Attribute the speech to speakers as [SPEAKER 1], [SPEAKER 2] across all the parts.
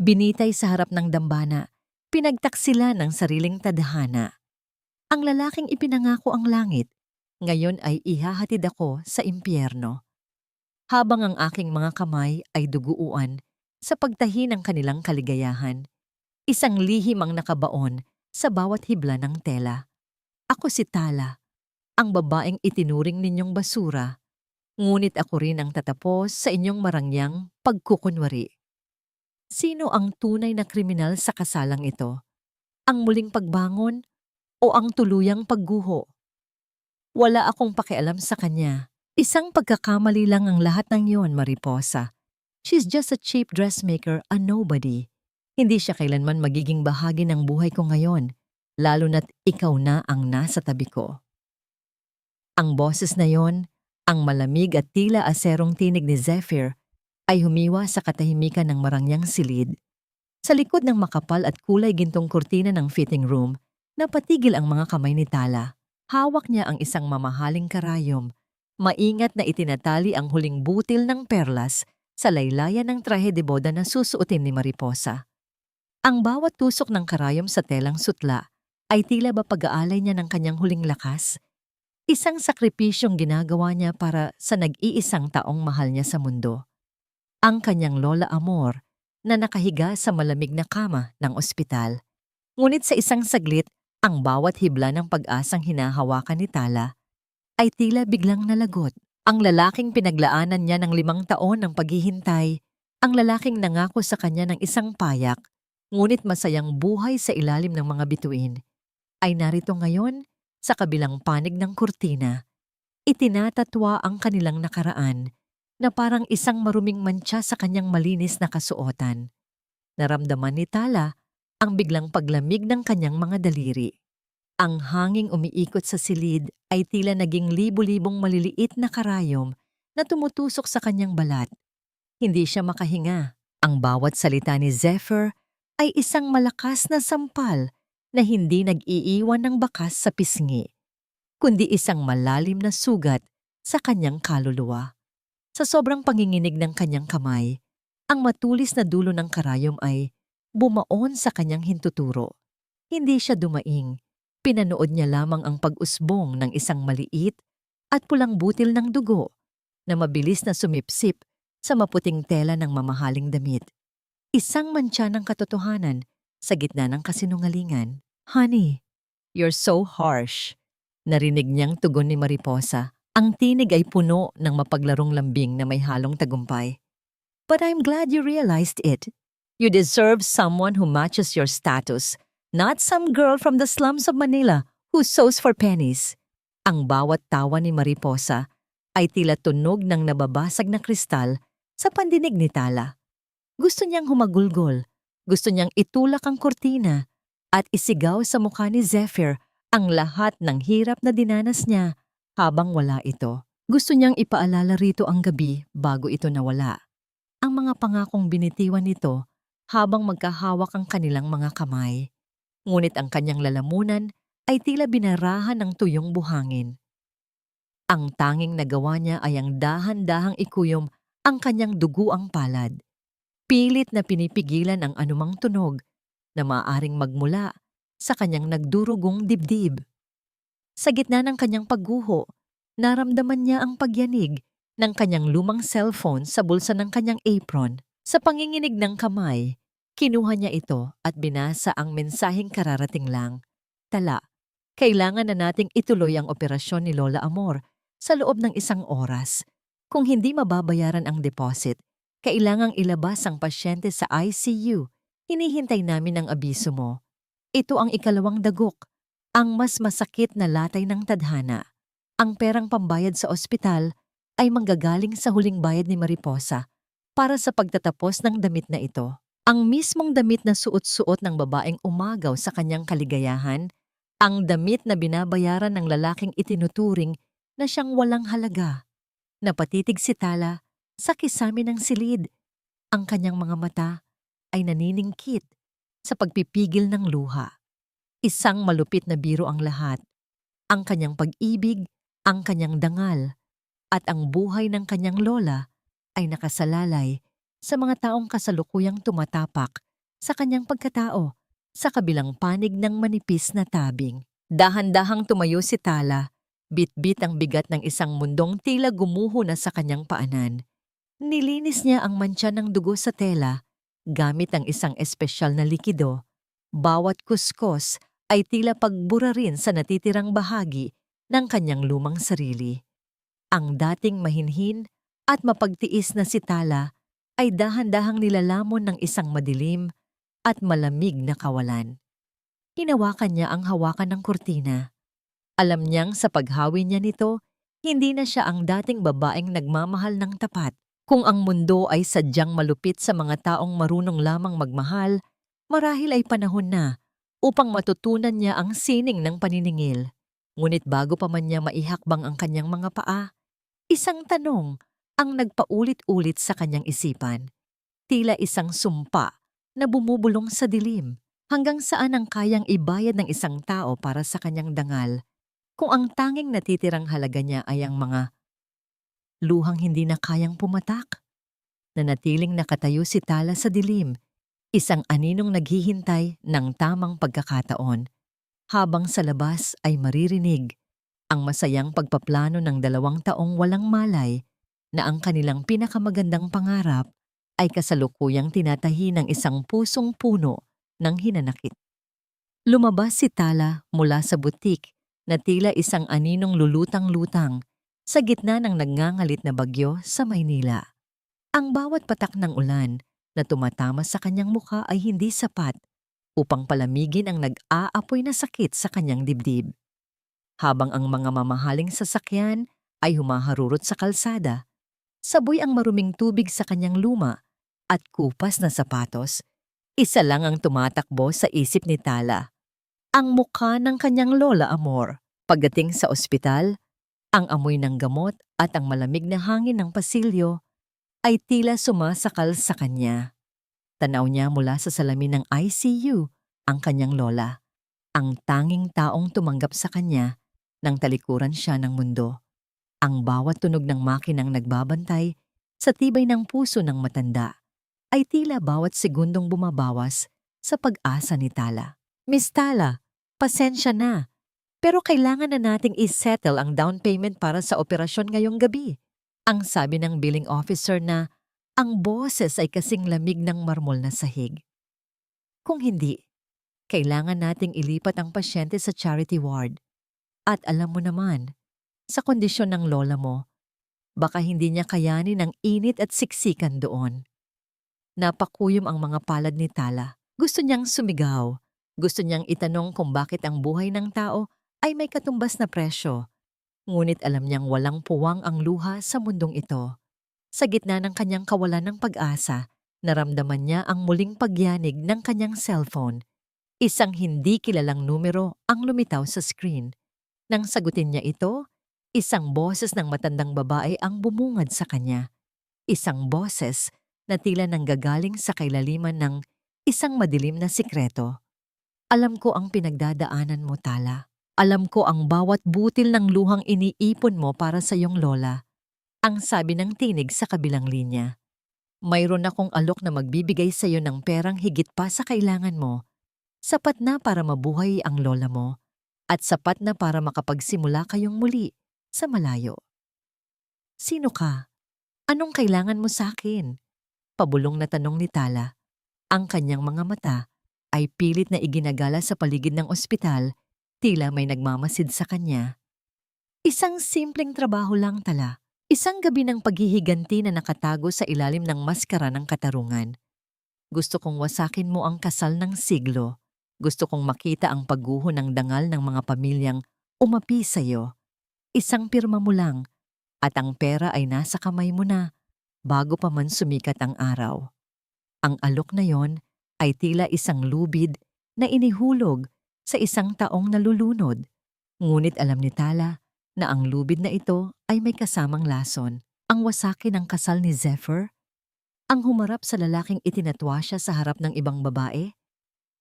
[SPEAKER 1] Binitay sa harap ng dambana, pinagtaksila ng sariling tadhana. Ang lalaking ipinangako ang langit, ngayon ay ihahatid ako sa impyerno. Habang ang aking mga kamay ay duguan sa pagtahi ng kanilang kaligayahan, isang lihim ang nakabaon sa bawat hibla ng tela. Ako si Tala, ang babaeng itinuring ninyong basura, ngunit ako rin ang tatapos sa inyong marangyang pagkukunwari. Sino ang tunay na kriminal sa kasalang ito? Ang muling pagbangon o ang tuluyang pagguho? Wala akong pakialam sa kanya. Isang pagkakamali lang ang lahat ng yon, Mariposa. She's just a cheap dressmaker, a nobody. Hindi siya kailanman magiging bahagi ng buhay ko ngayon, lalo na't ikaw na ang nasa tabi ko. Ang boses na yon, ang malamig at tila aserong tinig ni Zephyr, ay humiwa sa katahimikan ng marangyang silid. Sa likod ng makapal at kulay gintong kurtina ng fitting room, napatigil ang mga kamay ni Tala. Hawak niya ang isang mamahaling karayom. Maingat na itinatali ang huling butil ng perlas sa laylayan ng trahe de boda na susuotin ni Mariposa. Ang bawat tusok ng karayom sa telang sutla ay tila ba pag-aalay niya ng kanyang huling lakas. Isang sakripisyong ginagawa niya para sa nag-iisang taong mahal niya sa mundo. Ang kanyang Lola Amor na nakahiga sa malamig na kama ng ospital. Ngunit sa isang saglit, ang bawat hibla ng pag-asang hinahawakan ni Tala ay tila biglang nalagot. Ang lalaking pinaglaanan niya ng 5 taon ng paghihintay, ang lalaking nangako sa kanya ng isang payak, ngunit masayang buhay sa ilalim ng mga bituin, ay narito ngayon sa kabilang panig ng kurtina. Itinatatwa ang kanilang nakaraan na parang isang maruming mantsa sa kanyang malinis na kasuotan. Naramdaman ni Tala ang biglang paglamig ng kanyang mga daliri. Ang hanging umiikot sa silid ay tila naging libu-libong maliliit na karayom na tumutusok sa kanyang balat. Hindi siya makahinga. Ang bawat salita ni Zephyr ay isang malakas na sampal na hindi nag-iiwan ng bakas sa pisngi, kundi isang malalim na sugat sa kanyang kaluluwa. Sa sobrang panginginig ng kanyang kamay, ang matulis na dulo ng karayom ay bumaon sa kanyang hintuturo. Hindi siya dumaing. Pinanood niya lamang ang pag-usbong ng isang maliit at pulang butil ng dugo na mabilis na sumipsip sa maputing tela ng mamahaling damit. Isang mantsa ng katotohanan sa gitna ng kasinungalingan. "Honey, you're so harsh." Narinig niyang tugon ni Mariposa. Ang tinig ay puno ng mapaglarong lambing na may halong tagumpay. "But I'm glad you realized it. You deserve someone who matches your status, not some girl from the slums of Manila who sews for pennies." Ang bawat tawa ni Mariposa ay tila tunog ng nababasag na kristal sa pandinig ni Tala. Gusto niyang humagulgol, gusto niyang itulak ang kurtina at isigaw sa mukha ni Zephyr ang lahat ng hirap na dinanas niya habang wala ito. Gusto niyang ipaalala rito ang gabi bago ito nawala. Ang mga pangakong binitiwan nito habang magkahawak ang kanilang mga kamay. Ngunit ang kanyang lalamunan ay tila binarahan ng tuyong buhangin. Ang tanging nagawa niya ay ang dahan-dahang ikuyom ang kanyang duguang palad. Pilit na pinipigilan ang anumang tunog na maaaring magmula sa kanyang nagdurugong dibdib. Sa gitna ng kanyang pagguho, naramdaman niya ang pagyanig ng kanyang lumang cellphone sa bulsa ng kanyang apron. Sa panginginig ng kamay, kinuha niya ito at binasa ang mensaheng kararating lang. "Tala, kailangan na nating ituloy ang operasyon ni Lola Amor sa loob ng 1 oras. Kung hindi mababayaran ang deposit, kailangang ilabas ang pasyente sa ICU. Hinihintay namin ang abiso mo." Ito ang ikalawang dagok, ang mas masakit na latay ng tadhana. Ang perang pambayad sa ospital ay manggagaling sa huling bayad ni Mariposa para sa pagtatapos ng damit na ito. Ang mismong damit na suot-suot ng babaeng umagaw sa kanyang kaligayahan, ang damit na binabayaran ng lalaking itinuturing na siyang walang halaga. Napatitig si Tala sa kisame ng silid. Ang kanyang mga mata ay naniningkit sa pagpipigil ng luha. Isang malupit na biro ang lahat. Ang kanyang pag-ibig, ang kanyang dangal, at ang buhay ng kanyang lola ay nakasalalay sa mga taong kasalukuyang tumatapak sa kanyang pagkatao sa kabilang panig ng manipis na tabing. Dahan-dahang tumayo si Tala, bit-bit ang bigat ng isang mundong tila gumuho na sa kanyang paanan. Nilinis niya ang mantsa ng dugo sa tela gamit ang isang espesyal na likido. Bawat kuskos ay tila pagbura rin sa natitirang bahagi ng kanyang lumang sarili. Ang dating mahinhin at mapagtiis na si Tala ay dahan-dahang nilalamon ng isang madilim at malamig na kawalan. Hinawakan niya ang hawakan ng kurtina. Alam niyang sa paghawi niya nito, hindi na siya ang dating babaeng nagmamahal ng tapat. Kung ang mundo ay sadyang malupit sa mga taong marunong lamang magmahal, marahil ay panahon na upang matutunan niya ang sining ng paniningil. Ngunit bago pa man niya maihakbang ang kanyang mga paa, isang tanong ang nagpaulit-ulit sa kanyang isipan. Tila isang sumpa na bumubulong sa dilim. Hanggang saan ang kayang ibayad ng isang tao para sa kanyang dangal kung ang tanging natitirang halaga niya ay ang mga luhang hindi na kayang pumatak? Nanatiling nakatayo si Tala sa dilim, isang aninong naghihintay ng tamang pagkakataon, habang sa labas ay maririnig ang masayang pagpaplano ng 2 taong walang malay na ang kanilang pinakamagandang pangarap ay kasalukuyang tinatahi ng isang pusong puno ng hinanakit. Lumabas si Tala mula sa butik na tila isang aninong lulutang-lutang sa gitna ng nagngangalit na bagyo sa Maynila. Ang bawat patak ng ulan na tumatama sa kanyang mukha ay hindi sapat upang palamigin ang nag-aapoy na sakit sa kanyang dibdib. Habang ang mga mamahaling sasakyan ay humaharurot sa kalsada, saboy ang maruming tubig sa kanyang luma at kupas na sapatos, isa lang ang tumatakbo sa isip ni Tala. Ang mukha ng kanyang lola Amor. Pagdating sa ospital, ang amoy ng gamot at ang malamig na hangin ng pasilyo ay tila sumasakal sa kanya. Tanaw niya mula sa salamin ng ICU ang kanyang lola, ang tanging taong tumanggap sa kanya nang talikuran siya ng mundo. Ang bawat tunog ng makinang nagbabantay sa tibay ng puso ng matanda ay tila bawat segundong bumabawas sa pag-asa ni Tala. Miss Tala, pasensya na, pero kailangan na nating isettle ang down payment para sa operasyon ngayong gabi. Ang sabi ng billing officer na ang boses ay kasing lamig ng marmol na sahig. Kung hindi, kailangan nating ilipat ang pasyente sa charity ward. At alam mo naman, sa kondisyon ng lola mo, baka hindi niya kayanin ang init at siksikan doon. Napakuyom ang mga palad ni Tala. Gusto niyang sumigaw. Gusto niyang itanong kung bakit ang buhay ng tao ay may katumbas na presyo. Ngunit alam niyang walang puwang ang luha sa mundong ito. Sa gitna ng kanyang kawalan ng pag-asa, naramdaman niya ang muling pagyanig ng kanyang cellphone. Isang hindi kilalang numero ang lumitaw sa screen. Nang sagutin niya ito, isang boses ng matandang babae ang bumungad sa kanya. Isang boses na tila nanggagaling sa kailaliman ng isang madilim na sikreto. Alam ko ang pinagdadaanan mo, Tala. Alam ko ang bawat butil ng luhang iniipon mo para sa iyong lola. Ang sabi ng tinig sa kabilang linya. Mayroon akong alok na magbibigay sa iyo ng perang higit pa sa kailangan mo. Sapat na para mabuhay ang lola mo at sapat na para makapagsimula kayong muli sa malayo. Sino ka? Anong kailangan mo sa akin? Pabulong na tanong ni Tala. Ang kanyang mga mata ay pilit na iginagala sa paligid ng ospital, tila may nagmamasid sa kanya. Isang simpleng trabaho lang, Tala. Isang gabi ng paghihiganti na nakatago sa ilalim ng maskara ng katarungan. Gusto kong wasakin mo ang kasal ng siglo. Gusto kong makita ang pagguho ng dangal ng mga pamilyang umapi sa iyo. Isang pirma mo lang at ang pera ay nasa kamay mo na bago pa man sumikat ang araw. Ang alok na yon ay tila isang lubid na inihulog sa isang taong nalulunod. Ngunit alam ni Tala na ang lubid na ito ay may kasamang lason. Ang wasakin ng kasal ni Zephyr, ang humarap sa lalaking itinatwa siya sa harap ng ibang babae,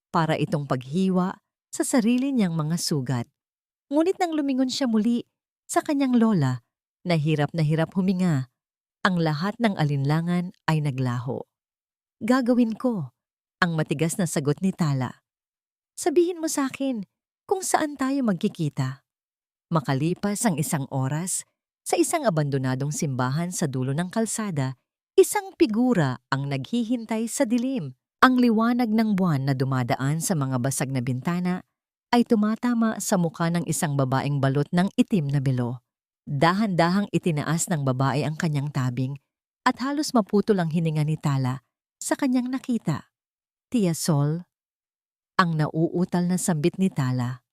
[SPEAKER 1] para itong paghiwa sa sarili niyang mga sugat. Ngunit nang lumingon siya muli sa kanyang lola, na hirap huminga, ang lahat ng alinlangan ay naglaho. Gagawin ko. Ang matigas na sagot ni Tala. Sabihin mo sa akin kung saan tayo magkikita. Makalipas ang isang oras, sa isang abandonadong simbahan sa dulo ng kalsada, isang figura ang naghihintay sa dilim. Ang liwanag ng buwan na dumadaan sa mga basag na bintana ay tumatama sa mukha ng isang babaeng balot ng itim na belo. Dahan-dahang itinaas ng babae ang kanyang tabing at halos maputol ang hininga ni Tala sa kanyang nakita. Tia Sol, ang nauutal na sambit ni Tala.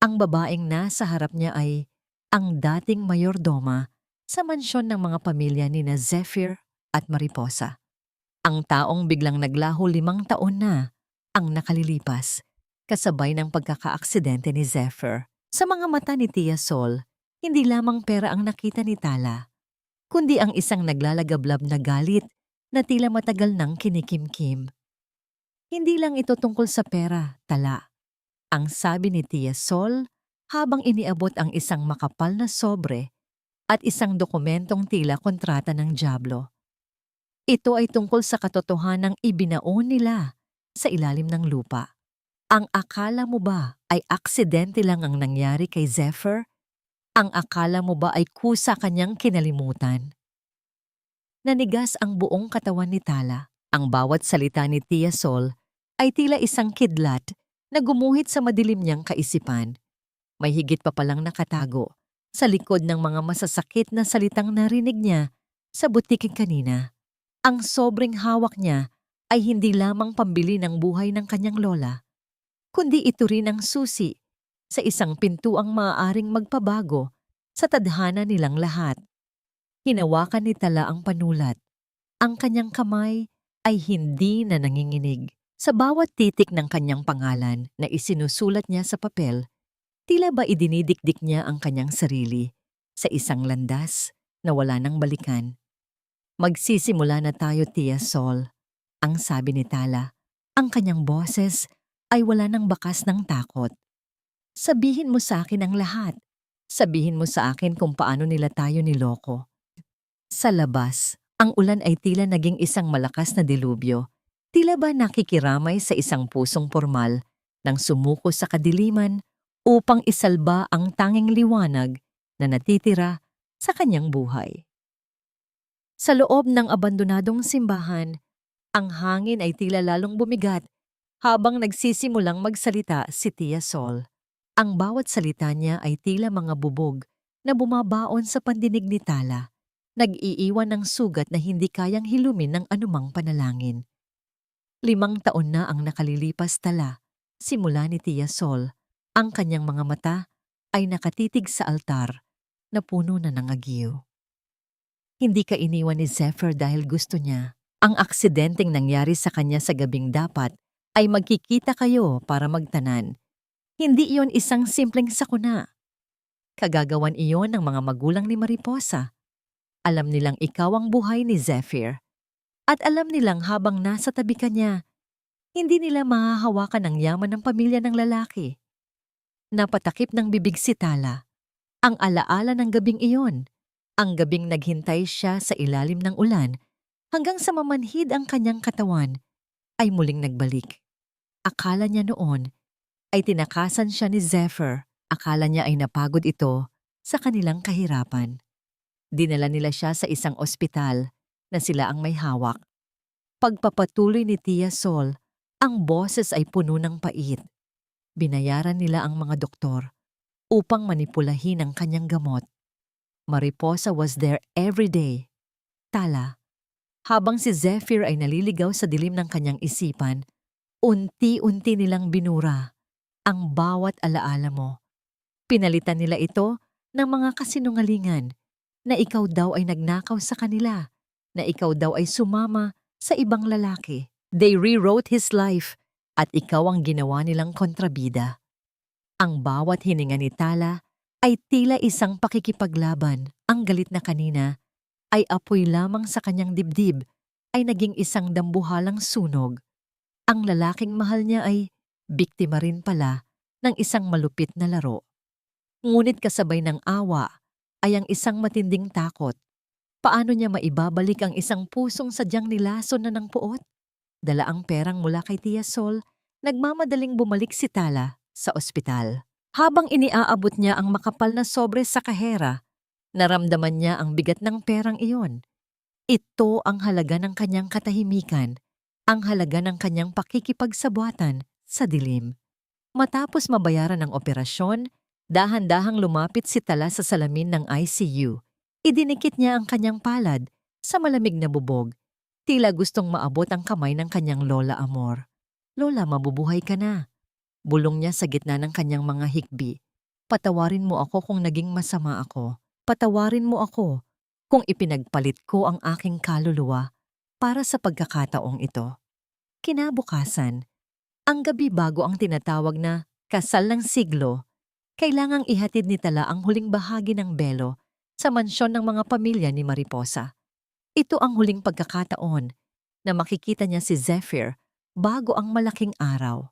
[SPEAKER 1] Ang babaeng nasa harap niya ay ang dating mayordoma sa mansyon ng mga pamilya ni na Zephyr at Mariposa. Ang taong biglang naglaho 5 taon na ang nakalilipas, kasabay ng pagkakaaksidente ni Zephyr. Sa mga mata ni Tia Sol, hindi lamang pera ang nakita ni Tala, kundi ang isang naglalagablab na galit na tila matagal nang kinikimkim. Hindi lang ito tungkol sa pera, Tala. Ang sabi ni Tia Sol habang iniabot ang isang makapal na sobre at isang dokumentong tila kontrata ng dyablo. Ito ay tungkol sa katotohanang ibinaon nila sa ilalim ng lupa. Ang akala mo ba ay aksidente lang ang nangyari kay Zephyr? Ang akala mo ba ay kusa kanyang kinalimutan? Nanigas ang buong katawan ni Tala. Ang bawat salita ni Tia Sol ay tila isang kidlat na gumuhit sa madilim niyang kaisipan. May higit pa palang nakatago sa likod ng mga masasakit na salitang narinig niya sa butiking kanina. Ang sobrang hawak niya ay hindi lamang pambili ng buhay ng kanyang lola, kundi ito rin ang susi sa isang pintuang maaaring magpabago sa tadhana nilang lahat. Hinawakan ni Tala ang panulat. Ang kanyang kamay ay hindi na nanginginig. Sa bawat titik ng kanyang pangalan na isinusulat niya sa papel, tila ba idinidikdik niya ang kanyang sarili sa isang landas na wala nang balikan. Magsisimula na tayo, Tia Sol, ang sabi ni Tala. Ang kanyang boses ay wala nang bakas ng takot. Sabihin mo sa akin ang lahat. Sabihin mo sa akin kung paano nila tayo niloko. Sa labas, ang ulan ay tila naging isang malakas na dilubyo. Tila ba nakikiramay sa isang pusong pormal nang sumuko sa kadiliman upang isalba ang tanging liwanag na natitira sa kanyang buhay. Sa loob ng abandonadong simbahan, ang hangin ay tila lalong bumigat habang nagsisimulang magsalita si Tia Sol. Ang bawat salita niya ay tila mga bubog na bumabaon sa pandinig ni Tala, nag-iiwan ng sugat na hindi kayang hilumin ng anumang panalangin. 5 taon na ang nakalilipas, Tala, simula ni Tia Sol. Ang kanyang mga mata ay nakatitig sa altar na puno na ng agiw. Hindi ka iniwan ni Zephyr dahil gusto niya. Ang aksidenteng nangyari sa kanya sa gabing dapat ay magkikita kayo para magtanan. Hindi iyon isang simpleng sakuna. Kagagawan iyon ng mga magulang ni Mariposa. Alam nilang ikaw ang buhay ni Zephyr. At alam nilang habang nasa tabi ka niya, hindi nila mahahawakan ang yaman ng pamilya ng lalaki. Napatakip ng bibig si Tala. Ang alaala ng gabing iyon. Ang gabing naghintay siya sa ilalim ng ulan hanggang sa mamanhid ang kanyang katawan ay muling nagbalik. Akala niya noon ay tinakasan siya ni Zephyr. Akala niya ay napagod ito sa kanilang kahirapan. Dinala nila siya sa isang ospital na sila ang may hawak. Pagpapatuloy ni Tia Sol, ang boses ay puno ng pait. Binayaran nila ang mga doktor upang manipulahin ang kanyang gamot. Mariposa was there every day. Tala, habang si Zephyr ay naliligaw sa dilim ng kanyang isipan, unti-unti nilang binura ang bawat alaala mo. Pinalitan nila ito ng mga kasinungalingan na ikaw daw ay nagnakaw sa kanila, na ikaw daw ay sumama sa ibang lalaki. They rewrote his life at ikaw ang ginawa nilang kontrabida. Ang bawat hininga ni Tala ay tila isang pakikipaglaban. Ang galit na kanina ay apoy lamang sa kanyang dibdib ay naging isang dambuhalang sunog. Ang lalaking mahal niya ay biktima rin pala ng isang malupit na laro. Ngunit kasabay ng awa ay ang isang matinding takot. Paano niya maibabalik ang isang pusong sadyang nilason na ng puot? Dala ang perang mula kay Tia Sol, nagmamadaling bumalik si Tala sa ospital. Habang iniaabot niya ang makapal na sobre sa kahera, naramdaman niya ang bigat ng perang iyon. Ito ang halaga ng kanyang katahimikan, ang halaga ng kanyang pakikipagsabuatan sa dilim. Matapos mabayaran ang operasyon, dahan-dahang lumapit si Tala sa salamin ng ICU. Idinikit niya ang kanyang palad sa malamig na bubog. Tila gustong maabot ang kamay ng kanyang Lola Amor. "Lola, mabubuhay ka na." Bulong niya sa gitna ng kanyang mga hikbi. "Patawarin mo ako kung naging masama ako. Patawarin mo ako kung ipinagpalit ko ang aking kaluluwa para sa pagkakataong ito." Kinabukasan, ang gabi bago ang tinatawag na kasal ng siglo, kailangang ihatid ni Tala ang huling bahagi ng belo sa mansyon ng mga pamilya ni Mariposa. Ito ang huling pagkakataon na makikita niya si Zephyr bago ang malaking araw.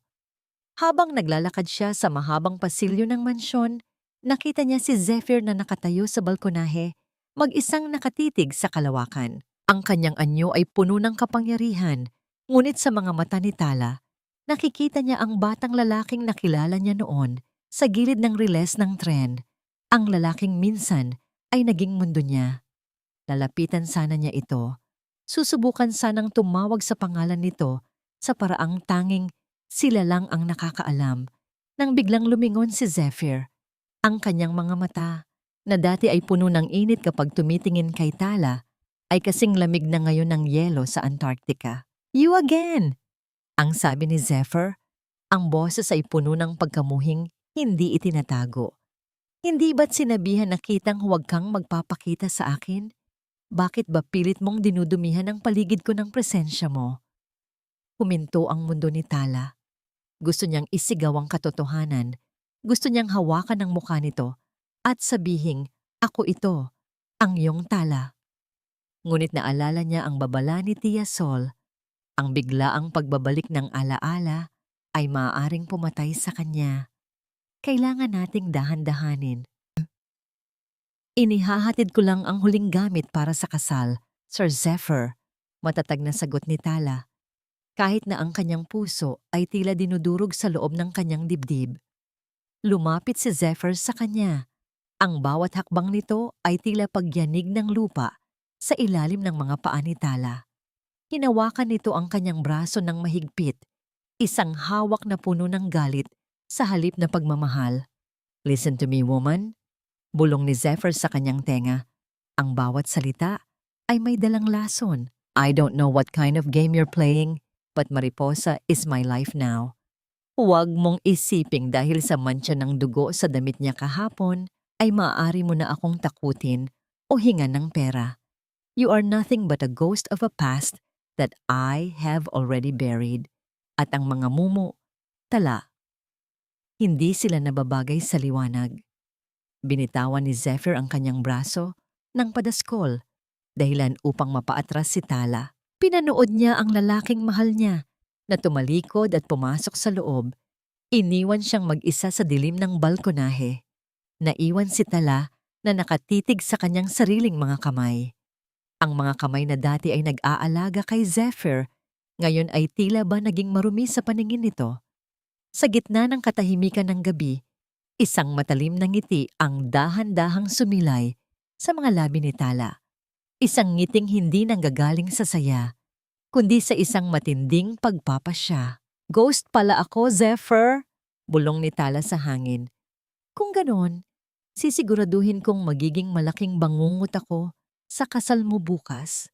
[SPEAKER 1] Habang naglalakad siya sa mahabang pasilyo ng mansyon, nakita niya si Zephyr na nakatayo sa balkonahe, mag-isang nakatitig sa kalawakan. Ang kanyang anyo ay puno ng kapangyarihan, ngunit sa mga mata ni Tala, nakikita niya ang batang lalaking nakilala niya noon sa gilid ng riles ng tren. Ang lalaking minsan ay naging mundo niya. Lalapitan sana niya ito. Susubukan sanang tumawag sa pangalan nito sa paraang tanging sila lang ang nakakaalam. Nang biglang lumingon si Zephyr, ang kanyang mga mata, na dati ay puno ng init kapag tumitingin kay Tala, ay kasing lamig na ngayon ng yelo sa Antarctica. "You again!" ang sabi ni Zephyr. Ang boses ay puno ng pagkamuhing hindi itinatago. "Hindi ba't sinabihan na kitang huwag kang magpapakita sa akin? Bakit ba pilit mong dinudumihan ang paligid ko ng presensya mo?" Huminto ang mundo ni Tala. Gusto niyang isigaw ang katotohanan. Gusto niyang hawakan ang mukha nito at sabihing, "Ako ito, ang iyong Tala." Ngunit naalala niya ang babala ni Tia Sol. Ang biglaang pagbabalik ng alaala ay maaaring pumatay sa kanya. Kailangan nating dahan-dahanin. "Inihahatid ko lang ang huling gamit para sa kasal, Sir Zephyr," matatag na sagot ni Tala. Kahit na ang kanyang puso ay tila dinudurog sa loob ng kanyang dibdib. Lumapit si Zephyr sa kanya. Ang bawat hakbang nito ay tila pagyanig ng lupa sa ilalim ng mga paa ni Tala. Hinawakan nito ang kanyang braso ng mahigpit, isang hawak na puno ng galit sa halip na pagmamahal. "Listen to me, woman," bulong ni Zephyr sa kanyang tenga. Ang bawat salita ay may dalang lason. "I don't know what kind of game you're playing, but Mariposa is my life now. Huwag mong isiping dahil sa mantsa ng dugo sa damit niya kahapon ay maaari mo na akong takutin o hingan ng pera. You are nothing but a ghost of a past that I have already buried." At ang mga mumo, Tala, hindi sila nababagay sa liwanag. Binitawan ni Zephyr ang kanyang braso ng padaskol, dahilan upang mapaatras si Tala. Pinanood niya ang lalaking mahal niya na tumalikod at pumasok sa loob. Iniwan siyang mag-isa sa dilim ng balkonahe. Naiwan si Tala na nakatitig sa kanyang sariling mga kamay. Ang mga kamay na dati ay nag-aalaga kay Zephyr, ngayon ay tila ba naging marumi sa paningin nito. Sa gitna ng katahimikan ng gabi, isang matalim na ngiti ang dahan-dahang sumilay sa mga labi ni Tala. Isang ngiting hindi nanggagaling sa saya, kundi sa isang matinding pagpapasya. "Ghost pala ako, Zephyr," bulong ni Tala sa hangin. "Kung ganon, sisiguraduhin kong magiging malaking bangungot ako sa kasal mo bukas.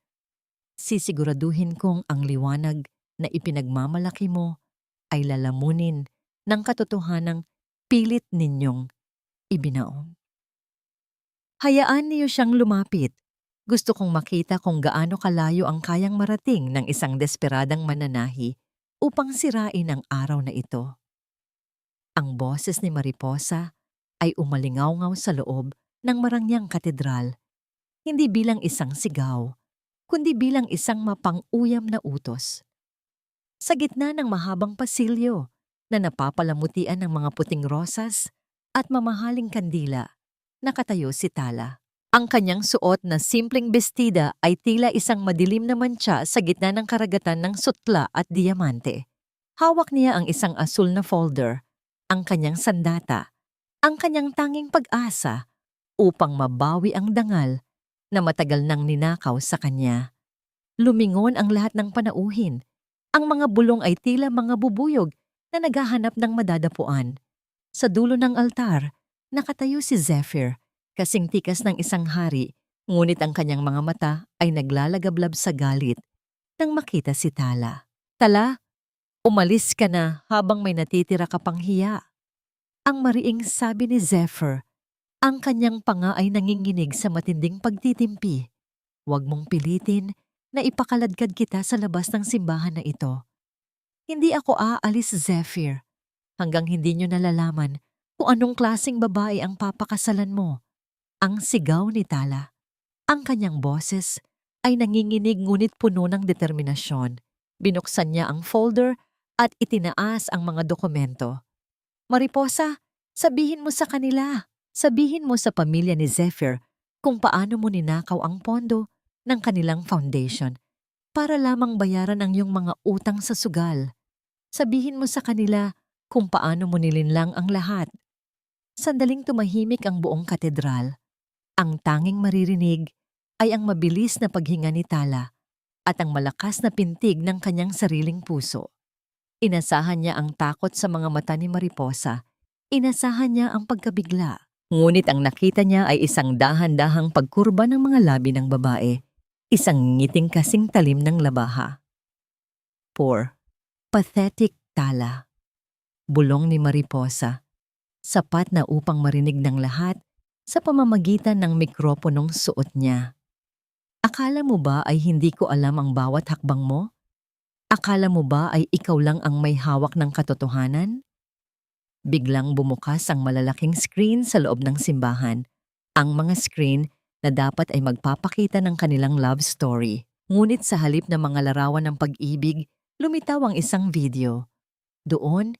[SPEAKER 1] Sisiguraduhin kong ang liwanag na ipinagmamalaki mo ay lalamunin ng katotohanang pilit ninyong ibinaon." Hayaan niyo siyang lumapit. Gusto kong makita kung gaano kalayo ang kayang marating ng isang desperadang mananahi upang sirain ang araw na ito. Ang boses ni Mariposa ay umalingaw-ngaw sa loob ng marangyang katedral, hindi bilang isang sigaw, kundi bilang isang mapang-uyam na utos. Sa gitna ng mahabang pasilyo na napapalamutian ng mga puting rosas at mamahaling kandila, nakatayo si Tala. Ang kanyang suot na simpleng bestida ay tila isang madilim na mantsa sa gitna ng karagatan ng sutla at diamante. Hawak niya ang isang asul na folder, ang kanyang sandata, ang kanyang tanging pag-asa upang mabawi ang dangal na matagal nang ninakaw sa kanya. Lumingon ang lahat ng panauhin. Ang mga bulong ay tila mga bubuyog na naghahanap ng madadapuan. Sa dulo ng altar, nakatayo si Zephyr, kasing tikas ng isang hari, ngunit ang kanyang mga mata ay naglalagablab sa galit nang makita si Tala. Tala, umalis ka na habang may natitira ka pang hiya. Ang mariing sabi ni Zephyr, ang kanyang panga ay nanginginig sa matinding pagtitimpi. Huwag mong pilitin na ipakaladkad kita sa labas ng simbahan na ito. Hindi ako aalis, Zephyr, hanggang hindi nyo nalalaman kung anong klaseng babae ang papakasalan mo. Ang sigaw ni Tala. Ang kanyang boses ay nanginginig ngunit puno ng determinasyon. Binuksan niya ang folder at itinaas ang mga dokumento. Mariposa, sabihin mo sa kanila. Sabihin mo sa pamilya ni Zephyr kung paano mo ninakaw ang pondo ng kanilang foundation para lamang bayaran ang iyong mga utang sa sugal. Sabihin mo sa kanila kung paano mo nilinlang ang lahat. Sandaling tumahimik ang buong katedral. Ang tanging maririnig ay ang mabilis na paghinga ni Tala at ang malakas na pintig ng kanyang sariling puso. Inasahan niya ang takot sa mga mata ni Mariposa. Inasahan niya ang pagkabigla. Ngunit ang nakita niya ay isang dahan-dahang pagkurba ng mga labi ng babae, isang ngiting kasing talim ng labaha. 4. Pathetic Tala. Bulong ni Mariposa. Sapat na upang marinig ng lahat sa pamamagitan ng mikroponong suot niya. Akala mo ba ay hindi ko alam ang bawat hakbang mo? Akala mo ba ay ikaw lang ang may hawak ng katotohanan? Biglang bumukas ang malalaking screen sa loob ng simbahan. Ang mga screen na dapat ay magpapakita ng kanilang love story. Ngunit sa halip ng mga larawan ng pag-ibig, lumitaw ang isang video. Doon,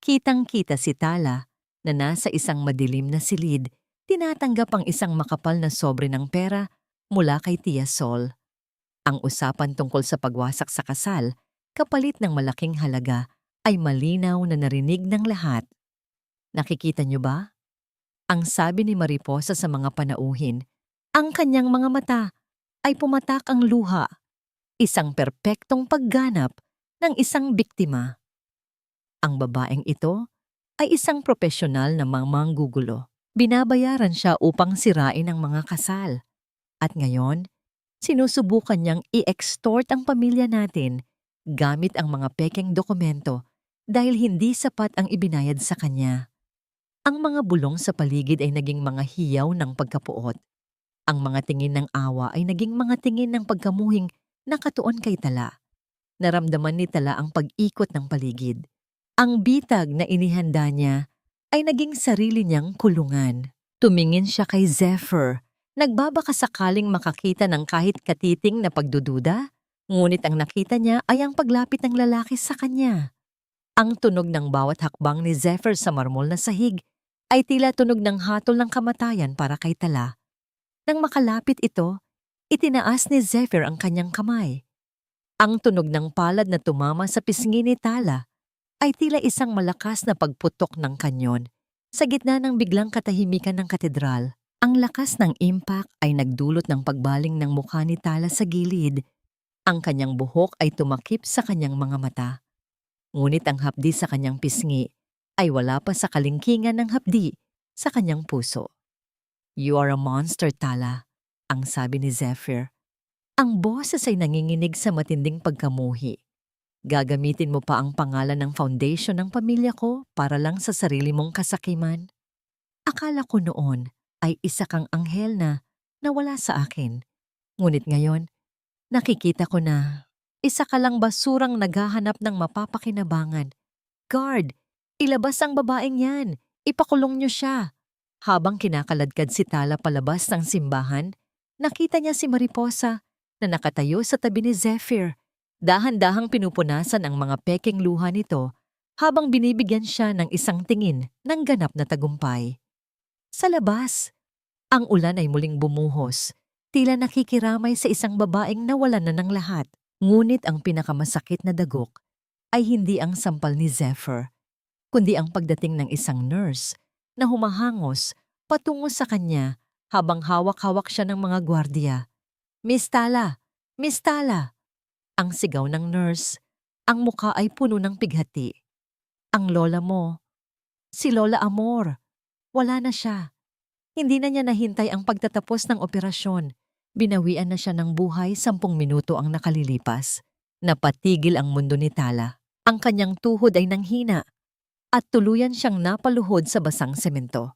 [SPEAKER 1] kitang-kita si Tala na nasa isang madilim na silid, tinatanggap ang isang makapal na sobre ng pera mula kay Tia Sol. Ang usapan tungkol sa pagwasak sa kasal, kapalit ng malaking halaga, ay malinaw na narinig ng lahat. Nakikita niyo ba? Ang sabi ni Mariposa sa mga panauhin, ang kanyang mga mata ay pumatak ang luha, isang perpektong pagganap ng isang biktima. Ang babaeng ito ay isang propesyonal na manggugulo. Binabayaran siya upang sirain ang mga kasal. At ngayon, sinusubukan niyang i-extort ang pamilya natin gamit ang mga pekeng dokumento dahil hindi sapat ang ibinayad sa kanya. Ang mga bulong sa paligid ay naging mga hiyaw ng pagkapuot. Ang mga tingin ng awa ay naging mga tingin ng pagkamuhing nakatuon kay Tala. Naramdaman ni Tala ang pag-ikot ng paligid. Ang bitag na inihanda niya ay naging sarili niyang kulungan. Tumingin siya kay Zephyr. Nagbabaka sakaling makakita ng kahit katiting na pagdududa, ngunit ang nakita niya ay ang paglapit ng lalaki sa kanya. Ang tunog ng bawat hakbang ni Zephyr sa marmol na sahig ay tila tunog ng hatol ng kamatayan para kay Tala. Nang makalapit ito, itinaas ni Zephyr ang kanyang kamay. Ang tunog ng palad na tumama sa pisngi ni Tala ay tila isang malakas na pagputok ng kanyon sa gitna ng biglang katahimikan ng katedral. Ang lakas ng impact ay nagdulot ng pagbaling ng mukha ni Tala sa gilid. Ang kanyang buhok ay tumakip sa kanyang mga mata. Ngunit ang hapdi sa kanyang pisngi ay wala pa sa kalingkingan ng hapdi sa kanyang puso. You are a monster, Tala, ang sabi ni Zephyr. Ang boses ay nanginginig sa matinding pagkamuhi. Gagamitin mo pa ang pangalan ng foundation ng pamilya ko para lang sa sarili mong kasakiman? Akala ko noon ay isa kang anghel na nawala sa akin. Ngunit ngayon, nakikita ko na isa ka lang basurang naghahanap ng mapapakinabangan. Guard, ilabas ang babaeng yan. Ipakulong niyo siya. Habang kinakaladkad si Tala palabas ng simbahan, nakita niya si Mariposa na nakatayo sa tabi ni Zephyr. Dahan-dahang pinupunasan ang mga pekeng luha nito habang binibigyan siya ng isang tingin ng ganap na tagumpay. Sa labas, Ang ulan ay muling bumuhos, tila nakikiramay sa isang babaeng nawalan na ng lahat. Ngunit ang pinakamasakit na dagok ay hindi ang sampal ni Zephyr, kundi ang pagdating ng isang nurse na humahangos patungo sa kanya habang hawak-hawak siya ng mga gwardiya. "Miss Tala! Miss Tala!" Ang sigaw ng nurse. Ang muka ay puno ng pighati. "Ang lola mo, si Lola Amor, wala na siya." Hindi na niya nahintay ang pagtatapos ng operasyon. Binawian na siya ng buhay 10 minuto ang nakalilipas. Napatigil ang mundo ni Tala. Ang kanyang tuhod ay nanghina at tuluyan siyang napaluhod sa basang semento.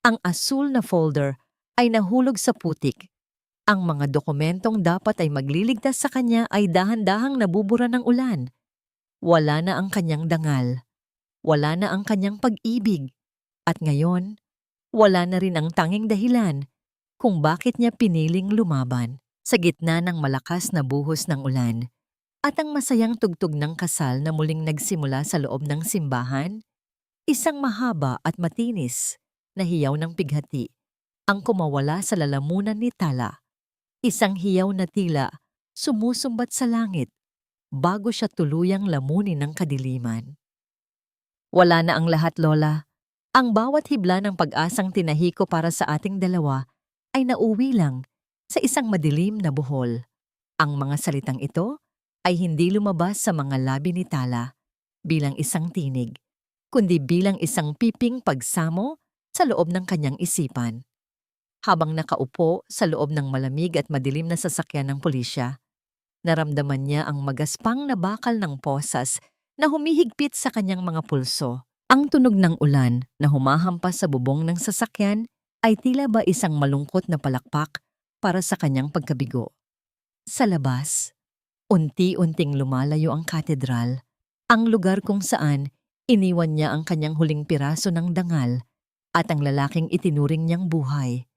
[SPEAKER 1] Ang asul na folder ay nahulog sa putik. Ang mga dokumentong dapat ay magliligtas sa kanya ay dahan-dahang nabubura ng ulan. Wala na ang kanyang dangal. Wala na ang kanyang pag-ibig. At ngayon, wala na rin ang tanging dahilan kung bakit niya piniling lumaban sa gitna ng malakas na buhos ng ulan at ang masayang tugtog ng kasal na muling nagsimula sa loob ng simbahan. Isang mahaba at matinis na hiyaw ng pighati ang kumawala sa lalamunan ni Tala. Isang hiyaw na tila sumusumbat sa langit bago siya tuluyang lamunin ng kadiliman. Wala na ang lahat, Lola. Ang bawat hibla ng pag-asang tinahi ko para sa ating dalawa ay nauwi lang sa isang madilim na buhol. Ang mga salitang ito ay hindi lumabas sa mga labi ni Tala bilang isang tinig, kundi bilang isang piping pagsamo sa loob ng kanyang isipan. Habang nakaupo sa loob ng malamig at madilim na sasakyan ng pulisya, naramdaman niya ang magaspang na bakal ng posas na humihigpit sa kanyang mga pulso. Ang tunog ng ulan na humahampas sa bubong ng sasakyan ay tila ba isang malungkot na palakpak para sa kanyang pagkabigo. Sa labas, unti-unting lumalayo ang katedral, ang lugar kung saan iniwan niya ang kanyang huling piraso ng dangal at ang lalaking itinuring niyang buhay.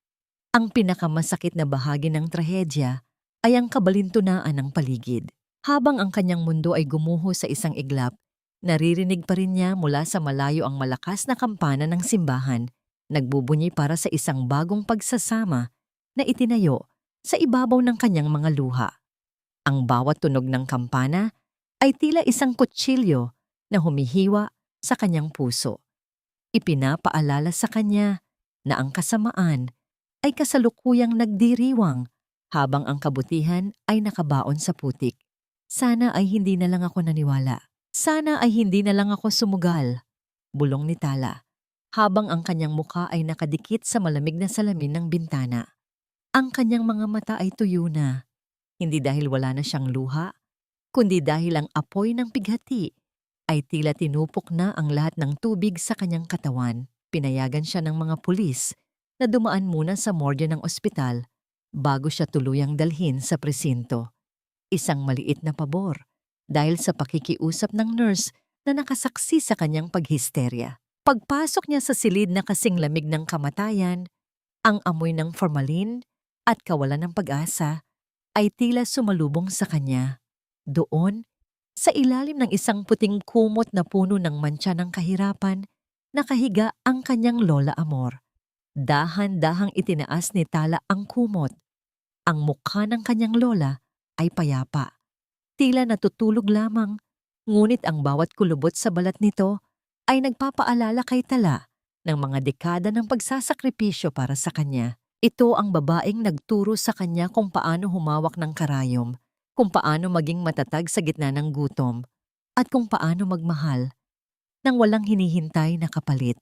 [SPEAKER 1] Ang pinakamasakit na bahagi ng trahedya ay ang kabalintunaan ng paligid. Habang ang kanyang mundo ay gumuho sa isang iglap, naririnig pa rin niya mula sa malayo ang malakas na kampana ng simbahan, nagbubunyi para sa isang bagong pagsasama na itinayo sa ibabaw ng kanyang mga luha. Ang bawat tunog ng kampana ay tila isang kutsilyo na humihiwa sa kanyang puso. Ipinapaalala sa kanya na ang kasamaan ay kasalukuyang nagdiriwang habang ang kabutihan ay nakabaon sa putik. Sana ay hindi na lang ako naniwala. Sana ay hindi na lang ako sumugal, bulong ni Tala, habang ang kanyang muka ay nakadikit sa malamig na salamin ng bintana. Ang kanyang mga mata ay tuyo na, hindi dahil wala na siyang luha, kundi dahil ang apoy ng pighati ay tila tinupok na ang lahat ng tubig sa kanyang katawan. Pinayagan siya ng mga pulis na dumaan muna sa morgue ng ospital bago siya tuluyang dalhin sa presinto. Isang maliit na pabor dahil sa pakikiusap ng nurse na nakasaksi sa kanyang paghisterya. Pagpasok niya sa silid na kasing lamig ng kamatayan, ang amoy ng formalin at kawalan ng pag-asa ay tila sumalubong sa kanya. Doon, sa ilalim ng isang puting kumot na puno ng mantsa ng kahirapan, nakahiga ang kanyang Lola Amor. Dahan-dahang itinaas ni Tala ang kumot. Ang mukha ng kanyang lola ay payapa. Tila natutulog lamang, ngunit ang bawat kulubot sa balat nito ay nagpapaalala kay Tala ng mga dekada ng pagsasakripisyo para sa kanya. Ito ang babaeng nagturo sa kanya kung paano humawak ng karayom, kung paano maging matatag sa gitna ng gutom, at kung paano magmahal nang walang hinihintay na kapalit.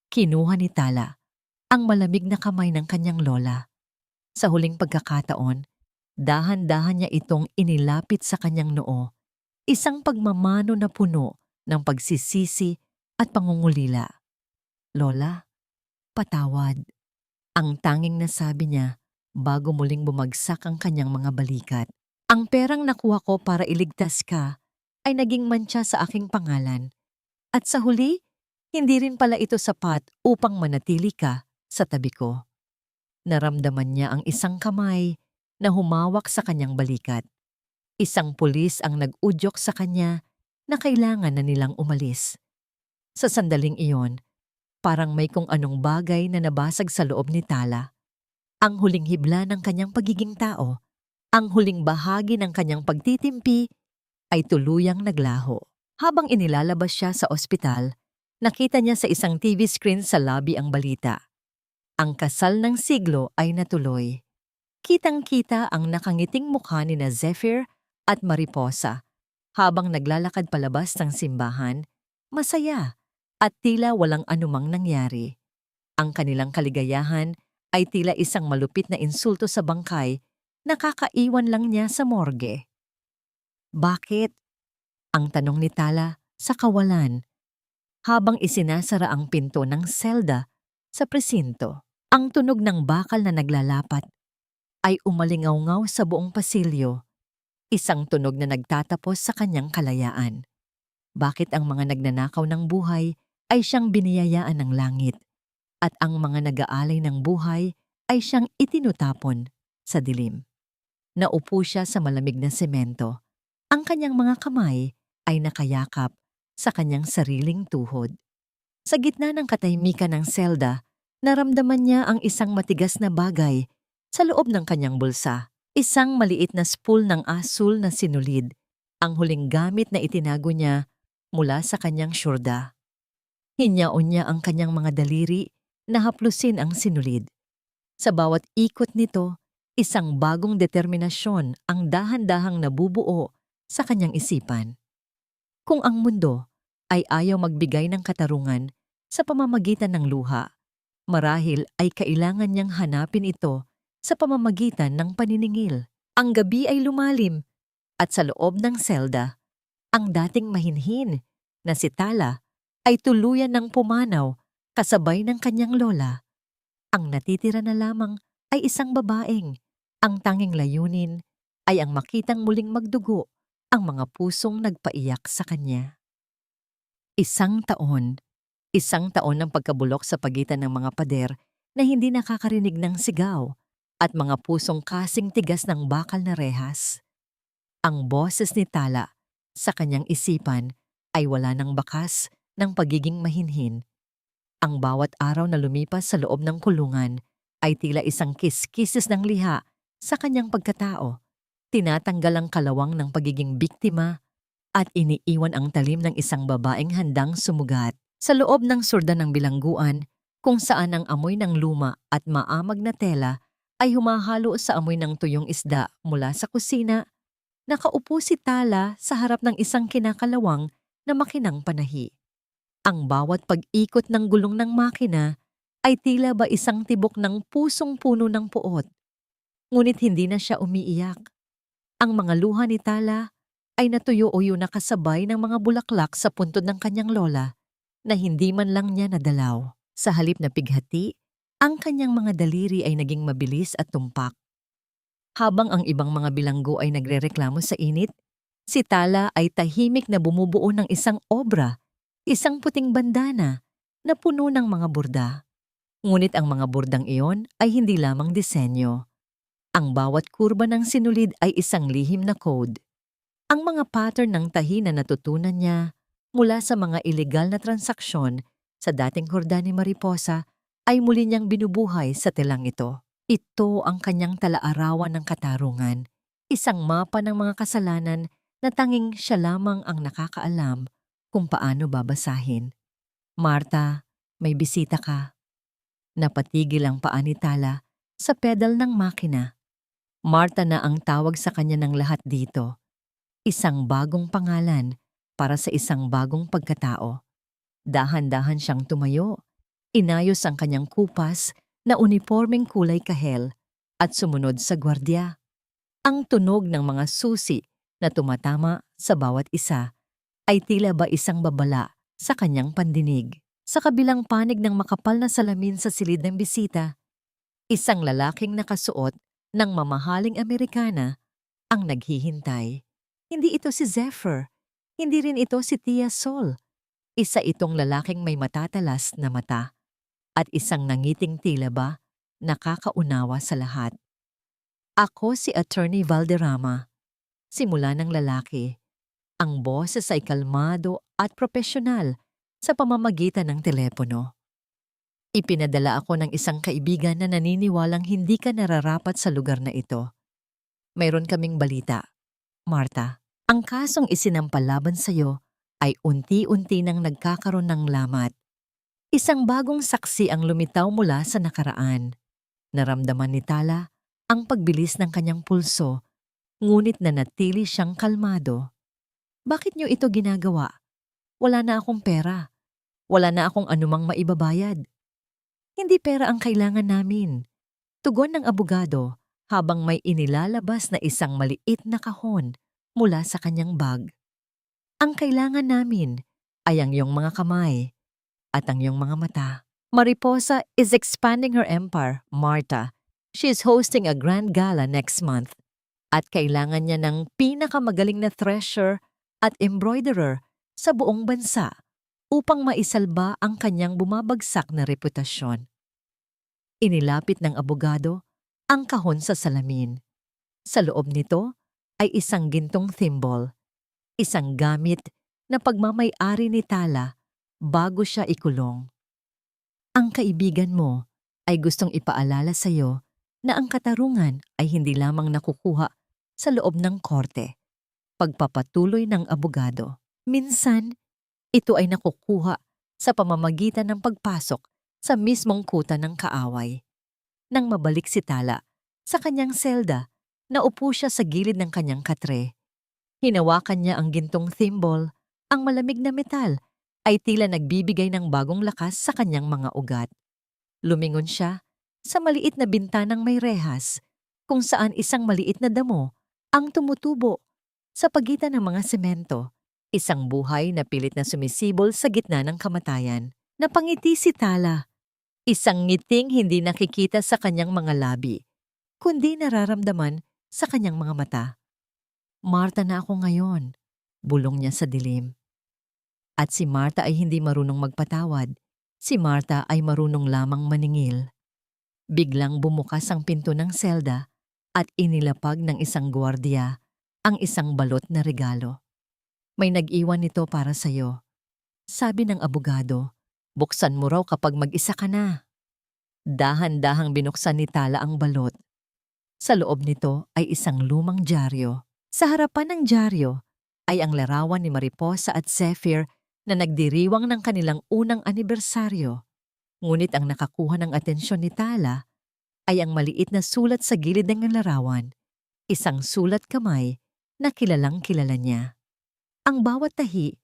[SPEAKER 1] Kinuha ni Tala ang malamig na kamay ng kanyang lola. Sa huling pagkakataon, dahan-dahan niya itong inilapit sa kanyang noo, isang pagmamano na puno ng pagsisisi at pangungulila. "Lola, patawad." Ang tanging nasabi niya bago muling bumagsak ang kanyang mga balikat. "Ang perang nakuha ko para iligtas ka ay naging mantsa sa aking pangalan. At sa huli, hindi rin pala ito sapat upang manatili ka sa tabi ko." Naramdaman niya ang isang kamay na humawak sa kanyang balikat. Isang pulis ang nag-udyok sa kanya na kailangan na nilang umalis. Sa sandaling iyon, Parang may kung anong bagay na nabasag sa loob ni Tala. Ang huling hibla ng kanyang pagiging tao, ang huling bahagi ng kanyang pagtitimpi ay tuluyang naglaho. Habang inilalabas siya sa ospital, nakita niya sa isang TV screen sa lobby ang balita. Ang kasal ng siglo ay natuloy. Kitang-kita ang nakangiting mukha ni na Zephyr at Mariposa habang naglalakad palabas ng simbahan, masaya at tila walang anumang nangyari. Ang kanilang kaligayahan ay tila isang malupit na insulto sa bangkay na kakaiwan lang niya sa morgue. Bakit? Ang tanong ni Tala sa kawalan habang isinasara ang pinto ng selda sa presinto. Ang tunog ng bakal na naglalapat ay umalingaw-ngaw sa buong pasilyo, isang tunog na nagtatapos sa kanyang kalayaan. Bakit ang mga nagnanakaw ng buhay ay siyang biniyayaan ng langit at ang mga nag-aalay ng buhay ay siyang itinutapon sa dilim? Naupo siya sa malamig na semento. Ang kanyang mga kamay ay nakayakap sa kanyang sariling tuhod. Sa gitna ng katahimikan ng selda, naramdaman niya ang isang matigas na bagay sa loob ng kanyang bulsa. Isang maliit na spool ng asul na sinulid, ang huling gamit na itinago niya mula sa kanyang syurda. Hinyaon niya ang kanyang mga daliri na haplusin ang sinulid. Sa bawat ikot nito, isang bagong determinasyon ang dahan-dahang nabubuo sa kanyang isipan. Kung ang mundo ay ayaw magbigay ng katarungan sa pamamagitan ng luha, marahil ay kailangan niyang hanapin ito sa pamamagitan ng paniningil. Ang gabi ay lumalim at sa loob ng selda, ang dating mahinhin na si Tala ay tuluyan ng pumanaw kasabay ng kanyang lola. Ang natitira na lamang ay isang babaeng. Ang tanging layunin ay ang makitang muling magdugo ang mga pusong nagpaiyak sa kanya. Isang taon ng pagkabulok sa pagitan ng mga pader na hindi nakakarinig ng sigaw at mga pusong kasing tigas ng bakal na rehas. Ang boses ni Tala sa kanyang isipan ay wala ng bakas ng pagiging mahinhin. Ang bawat araw na lumipas sa loob ng kulungan ay tila isang kiskisis ng liha sa kanyang pagkatao. Tinatanggal ang kalawang ng pagiging biktima at iniiwan ang talim ng isang babaeng handang sumugat. Sa loob ng surda ng bilangguan, kung saan ang amoy ng luma at maamag na tela ay humahalo sa amoy ng tuyong isda mula sa kusina, nakaupo si Tala sa harap ng isang kinakalawang na makinang panahi. Ang bawat pag-ikot ng gulong ng makina ay tila ba isang tibok ng pusong puno ng puot. Ngunit hindi na siya umiiyak. Ang mga luha ni Tala ay natuyo-uyo na kasabay ng mga bulaklak sa puntod ng kanyang lola na hindi man lang niya nadalaw. Sa halip na pighati, ang kanyang mga daliri ay naging mabilis at tumpak. Habang ang ibang mga bilanggo ay nagrereklamo sa init, si Tala ay tahimik na bumubuo ng isang obra, isang puting bandana na puno ng mga burda. Ngunit ang mga burdang iyon ay hindi lamang disenyo. Ang bawat kurba ng sinulid ay isang lihim na code. Ang mga pattern ng tahi na natutunan niya mula sa mga ilegal na transaksyon sa dating hurda ni Mariposa ay muli niyang binubuhay sa telang ito. Ito ang kanyang talaarawan ng katarungan, isang mapa ng mga kasalanan na tanging siya lamang ang nakakaalam kung paano babasahin. Marta, may bisita ka. Napatigil ang paa ni Tala sa pedal ng makina. Marta na ang tawag sa kanya ng lahat dito. Isang bagong pangalan para sa isang bagong pagkatao. Dahan-dahan siyang tumayo. Inayos ang kanyang kupas na unipormeng kulay kahel at sumunod sa gwardya. Ang tunog ng mga susi na tumatama sa bawat isa ay tila ba isang babala sa kanyang pandinig. Sa kabilang panig ng makapal na salamin sa silid ng bisita, isang lalaking nakasuot ng mamahaling Amerikana ang naghihintay. Hindi ito si Zephyr, hindi rin ito si Tia Sol. Isa itong lalaking may matatalas na mata at isang nangiting tila ba nakakaunawa sa lahat. Ako si Attorney Valderrama. Simula ng lalaki. Ang boses ay kalmado at propesyonal sa pamamagitan ng telepono. Ipinadala ako ng isang kaibigan na naniniwalang hindi ka nararapat sa lugar na ito. Mayroon kaming balita, Marta. Ang kasong isinampal laban sa'yo ay unti-unti nang nagkakaroon ng lamat. Isang bagong saksi ang lumitaw mula sa nakaraan. Naramdaman ni Tala ang pagbilis ng kanyang pulso, ngunit nanatili siyang kalmado. Bakit niyo ito ginagawa? Wala na akong pera. Wala na akong anumang maibabayad. Hindi pera ang kailangan namin. Tugon ng abogado habang may inilalabas na isang maliit na kahon mula sa kanyang bag. Ang kailangan namin ay ang iyong mga kamay at ang iyong mga mata. Mariposa is expanding her empire, Marta. She is hosting a grand gala next month at kailangan niya ng pinakamagaling na thresher at embroiderer sa buong bansa upang maisalba ang kanyang bumabagsak na reputasyon. Inilapit ng abogado ang kahon sa salamin. Sa loob nito ay isang gintong thimble, isang gamit na pagmamay-ari ni Tala bago siya ikulong. Ang kaibigan mo ay gustong ipaalala sa iyo na ang katarungan ay hindi lamang nakukuha sa loob ng korte. Pagpapatuloy ng abogado. Minsan, ito ay nakukuha sa pamamagitan ng pagpasok sa mismong kuta ng kaaway. Nang mabalik si Tala sa kanyang selda, naupo siya sa gilid ng kanyang katre. Hinawakan niya ang gintong thimble, ang malamig na metal ay tila nagbibigay ng bagong lakas sa kanyang mga ugat. Lumingon siya sa maliit na bintanang may rehas, kung saan isang maliit na damo ang tumutubo sa pagitan ng mga semento. Isang buhay na pilit na sumisibol sa gitna ng kamatayan. Napangiti si Tala. Isang ngiting hindi nakikita sa kanyang mga labi, kundi nararamdaman sa kanyang mga mata. Marta na ako ngayon, bulong niya sa dilim. At si Marta ay hindi marunong magpatawad. Si Marta ay marunong lamang maningil. Biglang bumukas ang pinto ng selda at inilapag ng isang gwardiya ang isang balot na regalo. May nag-iwan nito para sa'yo. Sabi ng abogado, buksan mo raw kapag mag-isa ka na. Dahan-dahang binuksan ni Tala ang balot. Sa loob nito ay isang lumang dyaryo. Sa harapan ng dyaryo ay ang larawan ni Mariposa at Zephyr na nagdiriwang ng kanilang unang anibersaryo. Ngunit ang nakakuha ng atensyon ni Tala ay ang maliit na sulat sa gilid ng larawan. Isang sulat kamay na kilalang kilala niya. Ang bawat tahi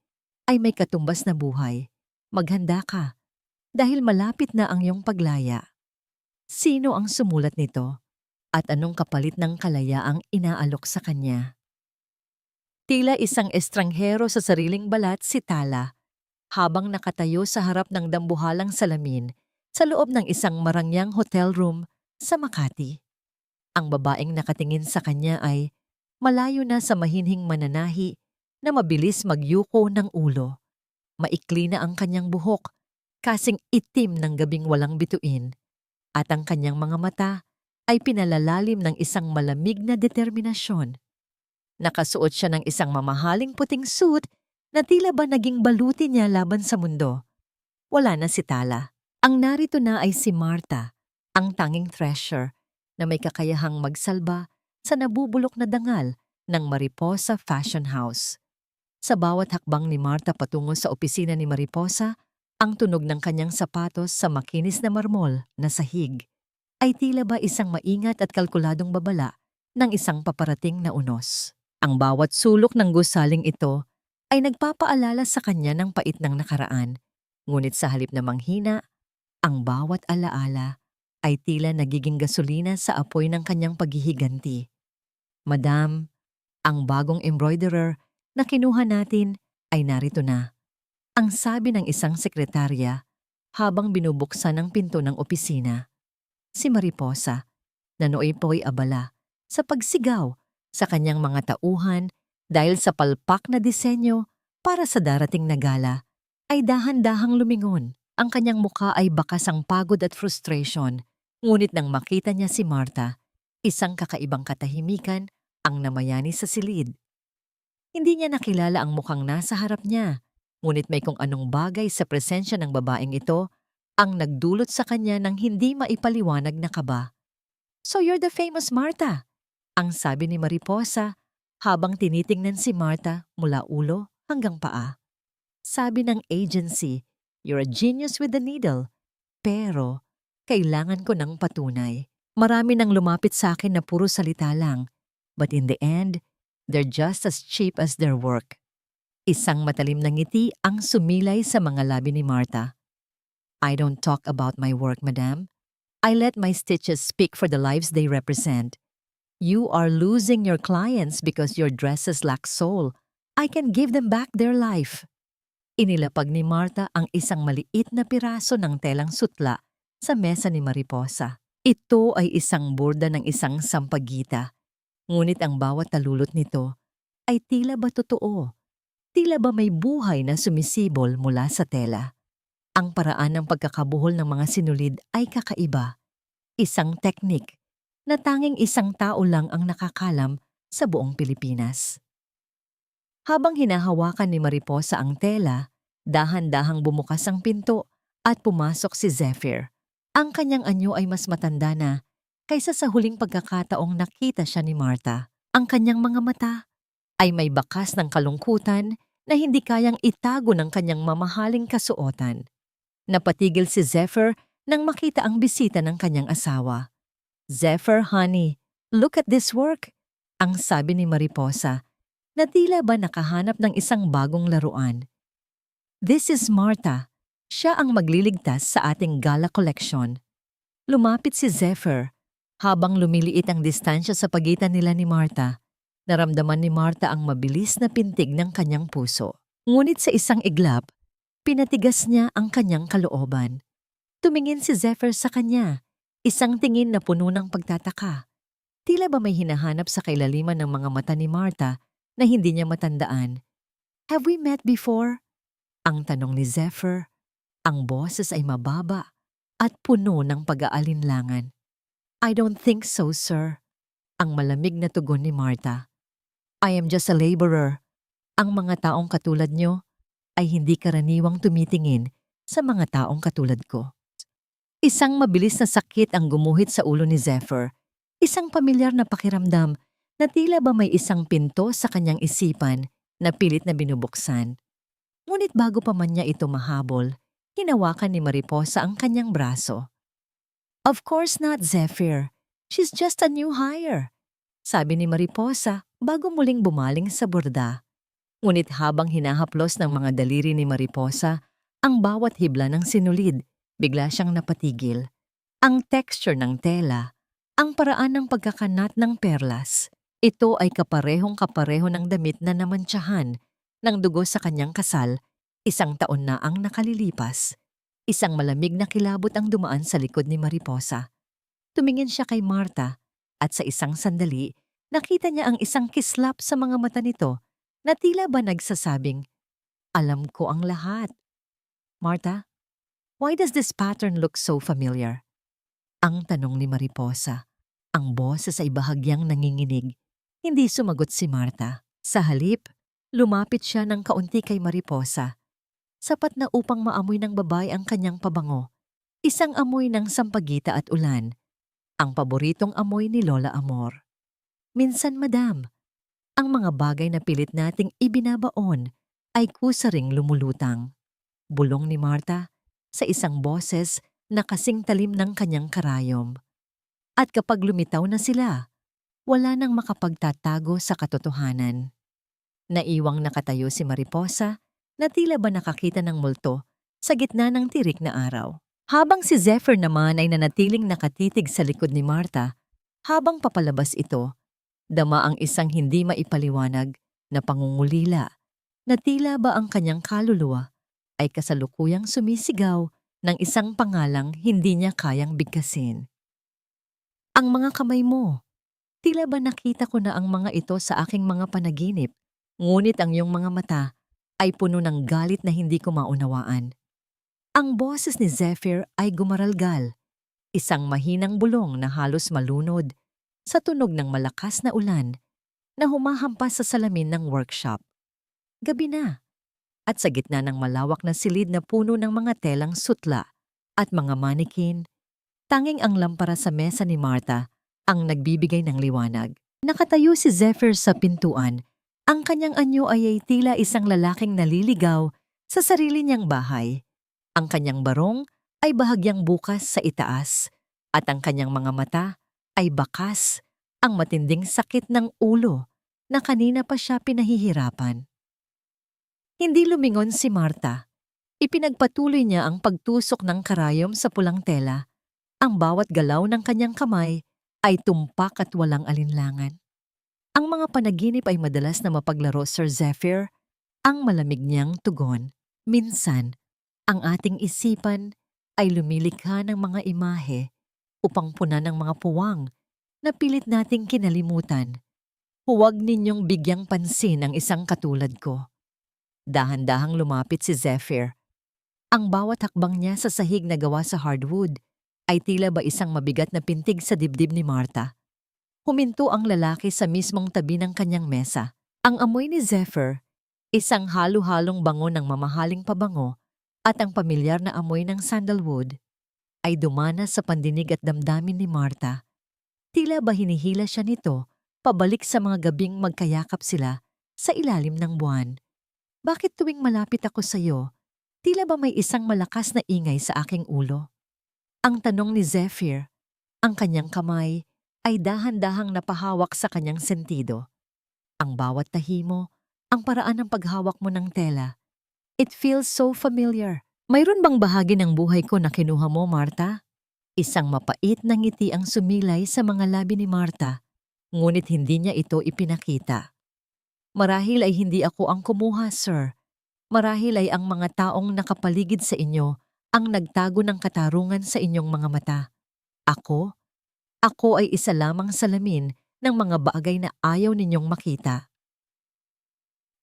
[SPEAKER 1] ay may katumbas na buhay. Maghanda ka, dahil malapit na ang iyong paglaya. Sino ang sumulat nito? At anong kapalit ng kalayaang inaalok sa kanya? Tila isang estranghero sa sariling balat si Tala, habang nakatayo sa harap ng dambuhalang salamin sa loob ng isang marangyang hotel room sa Makati. Ang babaeng nakatingin sa kanya ay malayo na sa mahinhing mananahi na mabilis magyuko ng ulo. Maikli na ang kanyang buhok, kasing itim ng gabing walang bituin, at ang kanyang mga mata ay pinalalalim ng isang malamig na determinasyon. Nakasuot siya ng isang mamahaling puting suit na tila ba naging baluti niya laban sa mundo. Wala na si Tala. Ang narito na ay si Marta, ang tanging treasure na may kakayahang magsalba sa nabubulok na dangal ng Mariposa Fashion House. Sa bawat hakbang ni Marta patungo sa opisina ni Mariposa, ang tunog ng kanyang sapatos sa makinis na marmol na sahig ay tila ba isang maingat at kalkuladong babala ng isang paparating na unos. Ang bawat sulok ng gusaling ito ay nagpapaalala sa kanya ng pait ng nakaraan, ngunit sa halip na manghina, ang bawat alaala ay tila nagiging gasolina sa apoy ng kanyang paghihiganti. Madam, ang bagong embroiderer na kinuha natin ay narito na. Ang sabi ng isang sekretarya habang binubuksan ang pinto ng opisina. Si Mariposa, na nooy po'y abala sa pagsigaw sa kanyang mga tauhan dahil sa palpak na disenyo para sa darating na gala, ay dahan-dahang lumingon. Ang kanyang mukha ay bakas ang pagod at frustration, ngunit nang makita niya si Marta, isang kakaibang katahimikan ang namayani sa silid. Hindi niya nakilala ang mukhang nasa harap niya, ngunit may kung anong bagay sa presensya ng babaeng ito ang nagdulot sa kanya ng hindi maipaliwanag na kaba. "So you're the famous Marta," ang sabi ni Mariposa habang tinitingnan si Marta mula ulo hanggang paa. Sabi ng agency, "You're a genius with the needle." Pero kailangan ko ng patunay. Marami nang lumapit sa akin na puro salita lang. But in the end, they're just as cheap as their work. Isang matalim na ngiti ang sumilay sa mga labi ni Marta. "I don't talk about my work, madam. I let my stitches speak for the lives they represent. You are losing your clients because your dresses lack soul. I can give them back their life." Inilapag ni Marta ang isang maliit na piraso ng telang sutla sa mesa ni Mariposa. Ito ay isang borda ng isang sampagita. Ngunit ang bawat talulot nito ay tila ba totoo? Tila ba may buhay na sumisibol mula sa tela? Ang paraan ng pagkakabuhol ng mga sinulid ay kakaiba. Isang teknik na tanging isang tao lang ang nakakalam sa buong Pilipinas. Habang hinahawakan ni Mariposa ang tela, dahan-dahang bumukas ang pinto at pumasok si Zephyr. Ang kanyang anyo ay mas matanda na kaysa sa huling pagkakataong nakita siya ni Marta. Ang kanyang mga mata ay may bakas ng kalungkutan na hindi kayang itago ng kanyang mamahaling kasuotan. Napatigil si Zephyr nang makita ang bisita ng kanyang asawa. "Zephyr, honey, look at this work," ang sabi ni Mariposa, na tila ba nakahanap ng isang bagong laruan. "This is Marta. Siya ang magliligtas sa ating gala collection." Lumapit si Zephyr. Habang lumiliit ang distansya sa pagitan nila ni Marta, naramdaman ni Marta ang mabilis na pintig ng kanyang puso. Ngunit sa isang iglap, pinatigas niya ang kanyang kalooban. Tumingin si Zephyr sa kanya, isang tingin na puno ng pagtataka. Tila ba may hinahanap sa kailaliman ng mga mata ni Marta na hindi niya matandaan. "Have we met before?" ang tanong ni Zephyr. Ang boses ay mababa at puno ng pag-aalinlangan. "I don't think so, sir," ang malamig na tugon ni Marta. "I am just a laborer. Ang mga taong katulad nyo ay hindi karaniwang tumitingin sa mga taong katulad ko." Isang mabilis na sakit ang gumuhit sa ulo ni Zephyr. Isang pamilyar na pakiramdam na tila ba may isang pinto sa kanyang isipan na pilit na binubuksan. Ngunit bago pa man niya ito mahabol, hinawakan ni Mariposa ang kanyang braso. "Of course not, Zephyr. She's just a new hire," sabi ni Mariposa bago muling bumaling sa borda. Ngunit habang hinahaplos ng mga daliri ni Mariposa ang bawat hibla ng sinulid, bigla siyang napatigil. Ang texture ng tela, ang paraan ng pagkakanat ng perlas, ito ay kaparehong-kapareho ng damit na namantsahan ng dugo sa kanyang kasal. 1 taon na ang nakalilipas. Isang malamig na kilabot ang dumaan sa likod ni Mariposa. Tumingin siya kay Marta at sa isang sandali, nakita niya ang isang kislap sa mga mata nito na tila ba nagsasabing, "Alam ko ang lahat." "Marta, why does this pattern look so familiar?" ang tanong ni Mariposa. Ang boses ay bahagyang nanginginig. Hindi sumagot si Marta. Sa halip, lumapit siya ng kaunti kay Mariposa. Sapat na upang maamoy ng babae ang kanyang pabango. Isang amoy ng sampagita at ulan. Ang paboritong amoy ni Lola Amor. "Minsan, madam, ang mga bagay na pilit nating ibinabaon ay kusa ring lumulutang." Bulong ni Marta sa isang boses na kasing talim ng kanyang karayom. At kapag lumitaw na sila, wala nang makapagtatago sa katotohanan. Naiwang nakatayo si Mariposa na tila ba nakakita ng multo sa gitna ng tirik na araw. Habang si Zephyr naman ay nanatiling nakatitig sa likod ni Marta, habang papalabas ito, dama ang isang hindi maipaliwanag na pangungulila na tila ba ang kanyang kaluluwa ay kasalukuyang sumisigaw ng isang pangalang hindi niya kayang bigkasin. "Ang mga kamay mo, tila ba nakita ko na ang mga ito sa aking mga panaginip, ngunit ang iyong mga mata ay puno ng galit na hindi ko maunawaan." Ang boses ni Zephyr ay gumaralgal, isang mahinang bulong na halos malunod sa tunog ng malakas na ulan na humahampas sa salamin ng workshop. Gabi na, at sa gitna ng malawak na silid na puno ng mga telang sutla, at mga manikin. Tanging ang lampara sa mesa ni Martha ang nagbibigay ng liwanag. Nakatayo si Zephyr sa pintuan. Ang kanyang anyo ay tila isang lalaking naliligaw sa sarili niyang bahay. Ang kanyang barong ay bahagyang bukas sa itaas at ang kanyang mga mata ay bakas, ang matinding sakit ng ulo na kanina pa siya pinahihirapan. Hindi lumingon si Martha. Ipinagpatuloy niya ang pagtusok ng karayom sa pulang tela. Ang bawat galaw ng kanyang kamay ay tumpak at walang alinlangan. Ang mga panaginip ay madalas na mapaglaro, Sir Zephyr, ang malamig niyang tugon. Minsan, ang ating isipan ay lumilikha ng mga imahe upang punan ng mga puwang na pilit nating kinalimutan. Huwag ninyong bigyang pansin ang isang katulad ko. Dahan-dahang lumapit si Zephyr. Ang bawat hakbang niya sa sahig na gawa sa hardwood ay tila ba isang mabigat na pintig sa dibdib ni Martha. Huminto ang lalaki sa mismong tabi ng kanyang mesa. Ang amoy ni Zephyr, isang halo-halong bango ng mamahaling pabango at ang pamilyar na amoy ng sandalwood, ay dumana sa pandinig at damdamin ni Martha. Tila ba hinihila siya nito pabalik sa mga gabing magkayakap sila sa ilalim ng buwan. Bakit tuwing malapit ako sa iyo, tila ba may isang malakas na ingay sa aking ulo? Ang tanong ni Zephyr, ang kanyang kamay ay dahan-dahang napahawak sa kanyang sentido. Ang bawat tahimo, ang paraan ng paghawak mo ng tela. It feels so familiar. Mayroon bang bahagi ng buhay ko na kinuha mo, Martha? Isang mapait na ngiti ang sumilay sa mga labi ni Martha, ngunit hindi niya ito ipinakita. Marahil ay hindi ako ang kumuha, sir. Marahil ay ang mga taong nakapaligid sa inyo ang nagtago ng katarungan sa inyong mga mata. Ako ay isa lamang salamin ng mga bagay na ayaw ninyong makita.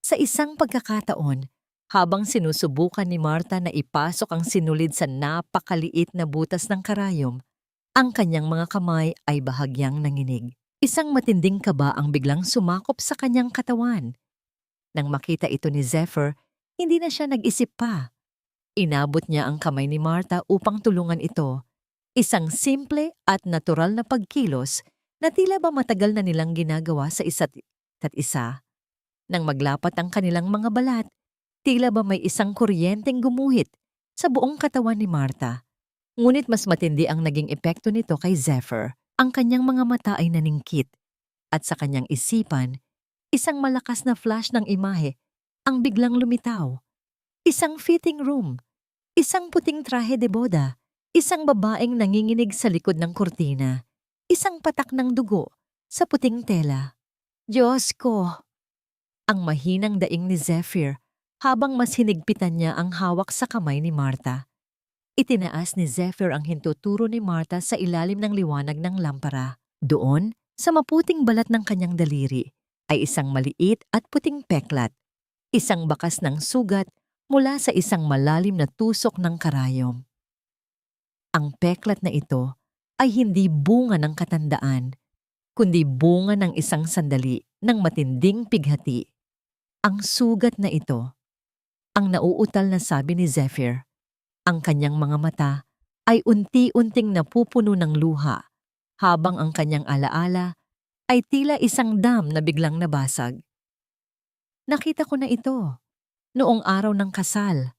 [SPEAKER 1] Sa isang pagkakataon, habang sinusubukan ni Martha na ipasok ang sinulid sa napakaliit na butas ng karayom, ang kanyang mga kamay ay bahagyang nanginig. Isang matinding kaba ang biglang sumakop sa kanyang katawan. Nang makita ito ni Zephyr, hindi na siya nag-isip pa. Inabot niya ang kamay ni Martha upang tulungan ito. Isang simple at natural na pagkilos na tila ba matagal na nilang ginagawa sa isa't isa. Nang maglapat ang kanilang mga balat, tila ba may isang kuryenteng gumuhit sa buong katawan ni Martha. Ngunit mas matindi ang naging epekto nito kay Zephyr. Ang kanyang mga mata ay naningkit at sa kanyang isipan, isang malakas na flash ng imahe ang biglang lumitaw. Isang fitting room, isang puting trahe de boda, isang babaeng nanginginig sa likod ng kurtina, isang patak ng dugo sa puting tela. Diyos ko! Ang mahinang daing ni Zephyr habang mas hinigpitan niya ang hawak sa kamay ni Martha. Itinaas ni Zephyr ang hintuturo ni Martha sa ilalim ng liwanag ng lampara. Doon, sa maputing balat ng kanyang daliri, ay isang maliit at puting peklat. Isang bakas ng sugat mula sa isang malalim na tusok ng karayom. Ang peklat na ito ay hindi bunga ng katandaan, kundi bunga ng isang sandali ng matinding pighati. Ang sugat na ito, ang nauutal na sabi ni Zephyr. Ang kanyang mga mata ay unti-unting napupuno ng luha, habang ang kanyang alaala ay tila isang dam na biglang nabasag. Nakita ko na ito. Noong araw ng kasal,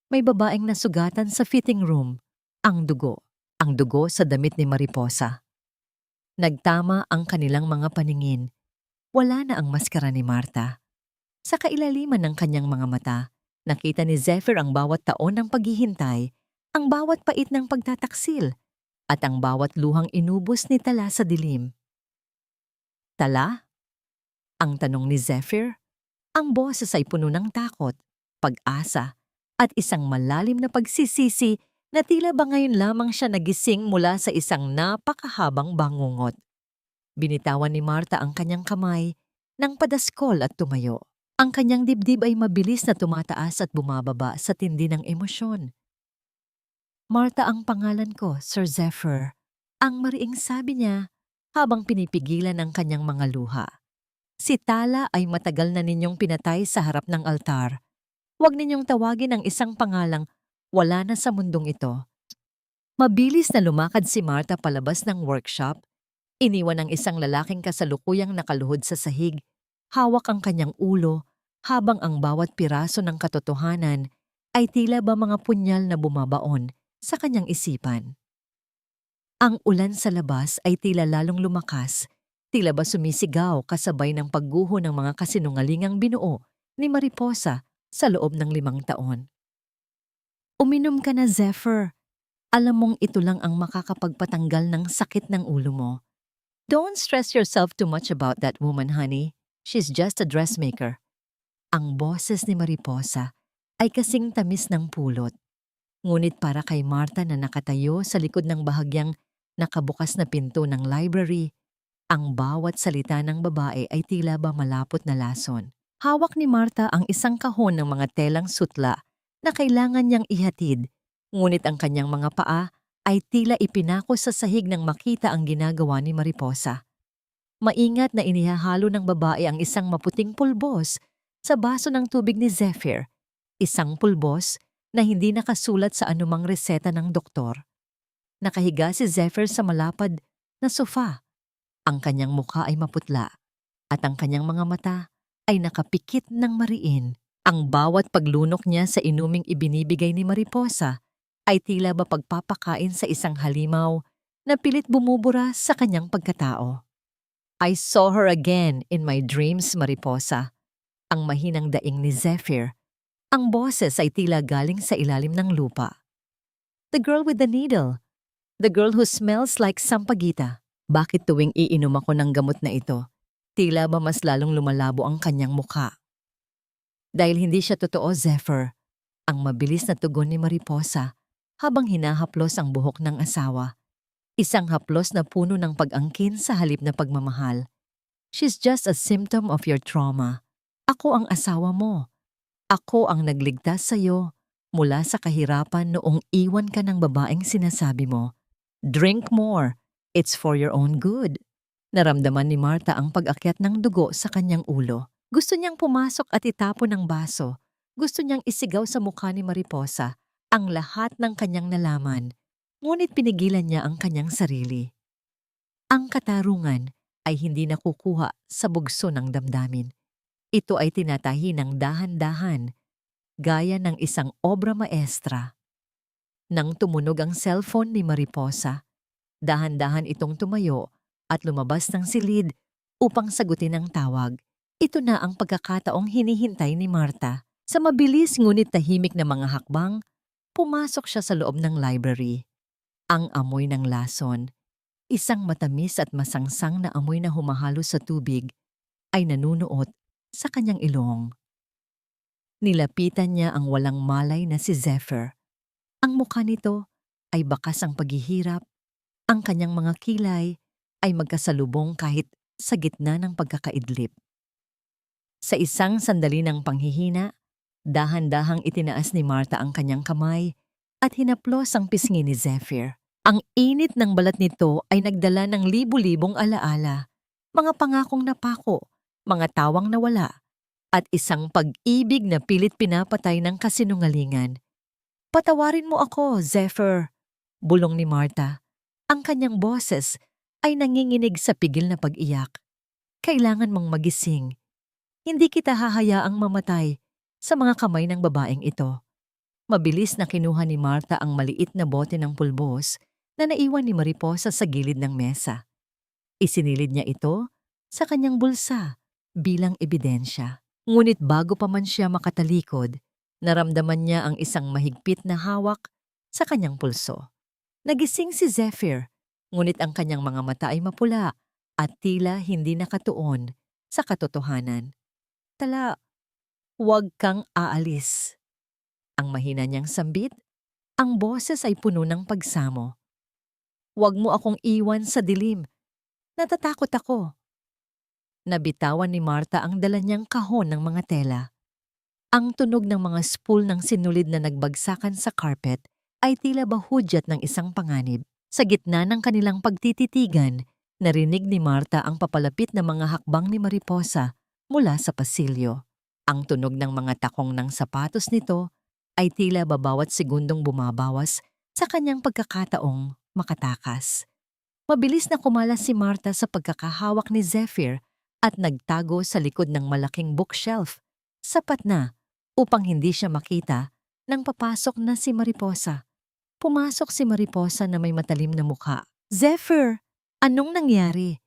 [SPEAKER 1] may babaeng nasugatan sa fitting room. Ang dugo sa damit ni Mariposa. Nagtama ang kanilang mga paningin. Wala na ang maskara ni Martha. Sa kailaliman ng kanyang mga mata, nakita ni Zephyr ang bawat taon ng paghihintay, ang bawat pait ng pagtataksil, at ang bawat luhang inubos ni Tala sa dilim. Tala? Ang tanong ni Zephyr. Ang boses ay puno ng takot, pag-asa, at isang malalim na pagsisisi na tila ba ngayon lamang siya nagising mula sa isang napakahabang bangungot. Binitawan ni Martha ang kanyang kamay nang padaskol at tumayo. Ang kanyang dibdib ay mabilis na tumataas at bumababa sa tindi ng emosyon. Martha ang pangalan ko, Sir Zephyr. Ang mariing sabi niya habang pinipigilan ang kanyang mga luha. Si Tala ay matagal na ninyong pinatay sa harap ng altar. Huwag ninyong tawagin ang isang pangalang wala na sa mundong ito. Mabilis na lumakad si Marta palabas ng workshop. Iniwan ang isang lalaking kasalukuyang nakaluhod sa sahig. Hawak ang kanyang ulo habang ang bawat piraso ng katotohanan ay tila ba mga punyal na bumabaon sa kanyang isipan. Ang ulan sa labas ay tila lalong lumakas, tila ba sumisigaw kasabay ng pagguho ng mga kasinungalingang binuo ni Mariposa sa loob ng 5 taon. Uminom ka na, Zephyr. Alam mong ito lang ang makakapagpatanggal ng sakit ng ulo mo. Don't stress yourself too much about that woman, honey. She's just a dressmaker. Ang boses ni Mariposa ay kasing tamis ng pulot. Ngunit para kay Marta na nakatayo sa likod ng bahagyang nakabukas na pinto ng library, ang bawat salita ng babae ay tila ba malapot na lason. Hawak ni Marta ang isang kahon ng mga telang sutla na kailangan niyang ihatid, ngunit ang kanyang mga paa ay tila ipinako sa sahig nang makita ang ginagawa ni Mariposa. Maingat na inihahalo ng babae ang isang maputing pulbos sa baso ng tubig ni Zephyr, isang pulbos na hindi nakasulat sa anumang reseta ng doktor. Nakahiga si Zephyr sa malapad na sofa. Ang kanyang mukha ay maputla at ang kanyang mga mata ay nakapikit ng mariin. Ang bawat paglunok niya sa inuming ibinibigay ni Mariposa ay tila ba pagpapakain sa isang halimaw na pilit bumubura sa kanyang pagkatao. I saw her again in my dreams, Mariposa. Ang mahinang daing ni Zephyr. Ang boses ay tila galing sa ilalim ng lupa. The girl with the needle. The girl who smells like sampagita. Bakit tuwing iinom ako ng gamot na ito, tila ba mas lalong lumalabo ang kanyang mukha? Dahil hindi siya totoo, Zephyr. Ang mabilis na tugon ni Mariposa habang hinahaplos ang buhok ng asawa. Isang haplos na puno ng pag-angkin sa halip na pagmamahal. She's just a symptom of your trauma. Ako ang asawa mo. Ako ang nagligtas sa iyo mula sa kahirapan noong iwan ka ng babaeng sinasabi mo. Drink more. It's for your own good. Naramdaman ni Marta ang pag-akyat ng dugo sa kanyang ulo. Gusto niyang pumasok at itapon ang baso. Gusto niyang isigaw sa mukha ni Mariposa ang lahat ng kanyang nalaman. Ngunit pinigilan niya ang kanyang sarili. Ang katarungan ay hindi nakukuha sa bugso ng damdamin. Ito ay tinatahi ng dahan-dahan, gaya ng isang obra maestra. Nang tumunog ang cellphone ni Mariposa, dahan-dahan itong tumayo at lumabas ng silid upang sagutin ang tawag. Ito na ang pagkakataong hinihintay ni Marta. Sa mabilis ngunit tahimik na mga hakbang, pumasok siya sa loob ng library. Ang amoy ng lason, isang matamis at masangsang na amoy na humahalo sa tubig, ay nanunuot sa kanyang ilong. Nilapitan niya ang walang malay na si Zephyr. Ang mukha nito ay bakas ang paghihirap. Ang kanyang mga kilay ay magkasalubong kahit sa gitna ng pagkakaidlip. Sa isang sandali ng panghihina, dahan-dahang itinaas ni Marta ang kanyang kamay at hinaplos ang pisngi ni Zephyr. Ang init ng balat nito ay nagdala ng libu-libong alaala, mga pangakong napako, mga tawang nawala, at isang pag-ibig na pilit pinapatay ng kasinungalingan. Patawarin mo ako, Zephyr, bulong ni Marta. Ang kanyang boses ay nanginginig sa pigil na pag-iyak. Kailangan mong magising. Hindi kita hahayaang mamatay sa mga kamay ng babaeng ito. Mabilis na kinuha ni Marta ang maliit na bote ng pulbos na naiwan ni Mariposa sa gilid ng mesa. Isinilid niya ito sa kanyang bulsa bilang ebidensya. Ngunit bago pa man siya makatalikod, naramdaman niya ang isang mahigpit na hawak sa kanyang pulso. Nagising si Zephyr, ngunit ang kanyang mga mata ay mapula at tila hindi nakatuon sa katotohanan. Tala, huwag kang aalis. Ang mahina niyang sambit, ang boses ay puno ng pagsamo. Huwag mo akong iwan sa dilim. Natatakot ako. Nabitawan ni Marta ang dala niyang kahon ng mga tela. Ang tunog ng mga spool ng sinulid na nagbagsakan sa carpet ay tila ba hudyat ng isang panganib. Sa gitna ng kanilang pagtititigan, narinig ni Marta ang papalapit na mga hakbang ni Mariposa mula sa pasilyo. Ang tunog ng mga takong ng sapatos nito ay tila ba bawat segundong bumabawas Sa kanyang pagkakataong makatakas, mabilis na kumalas si Marta sa pagkakahawak ni Zephyr at nagtago sa likod ng malaking bookshelf, sapat na upang hindi siya makita nang papasok na si Mariposa. Pumasok si Mariposa na may matalim na mukha. "Zephyr, anong nangyari?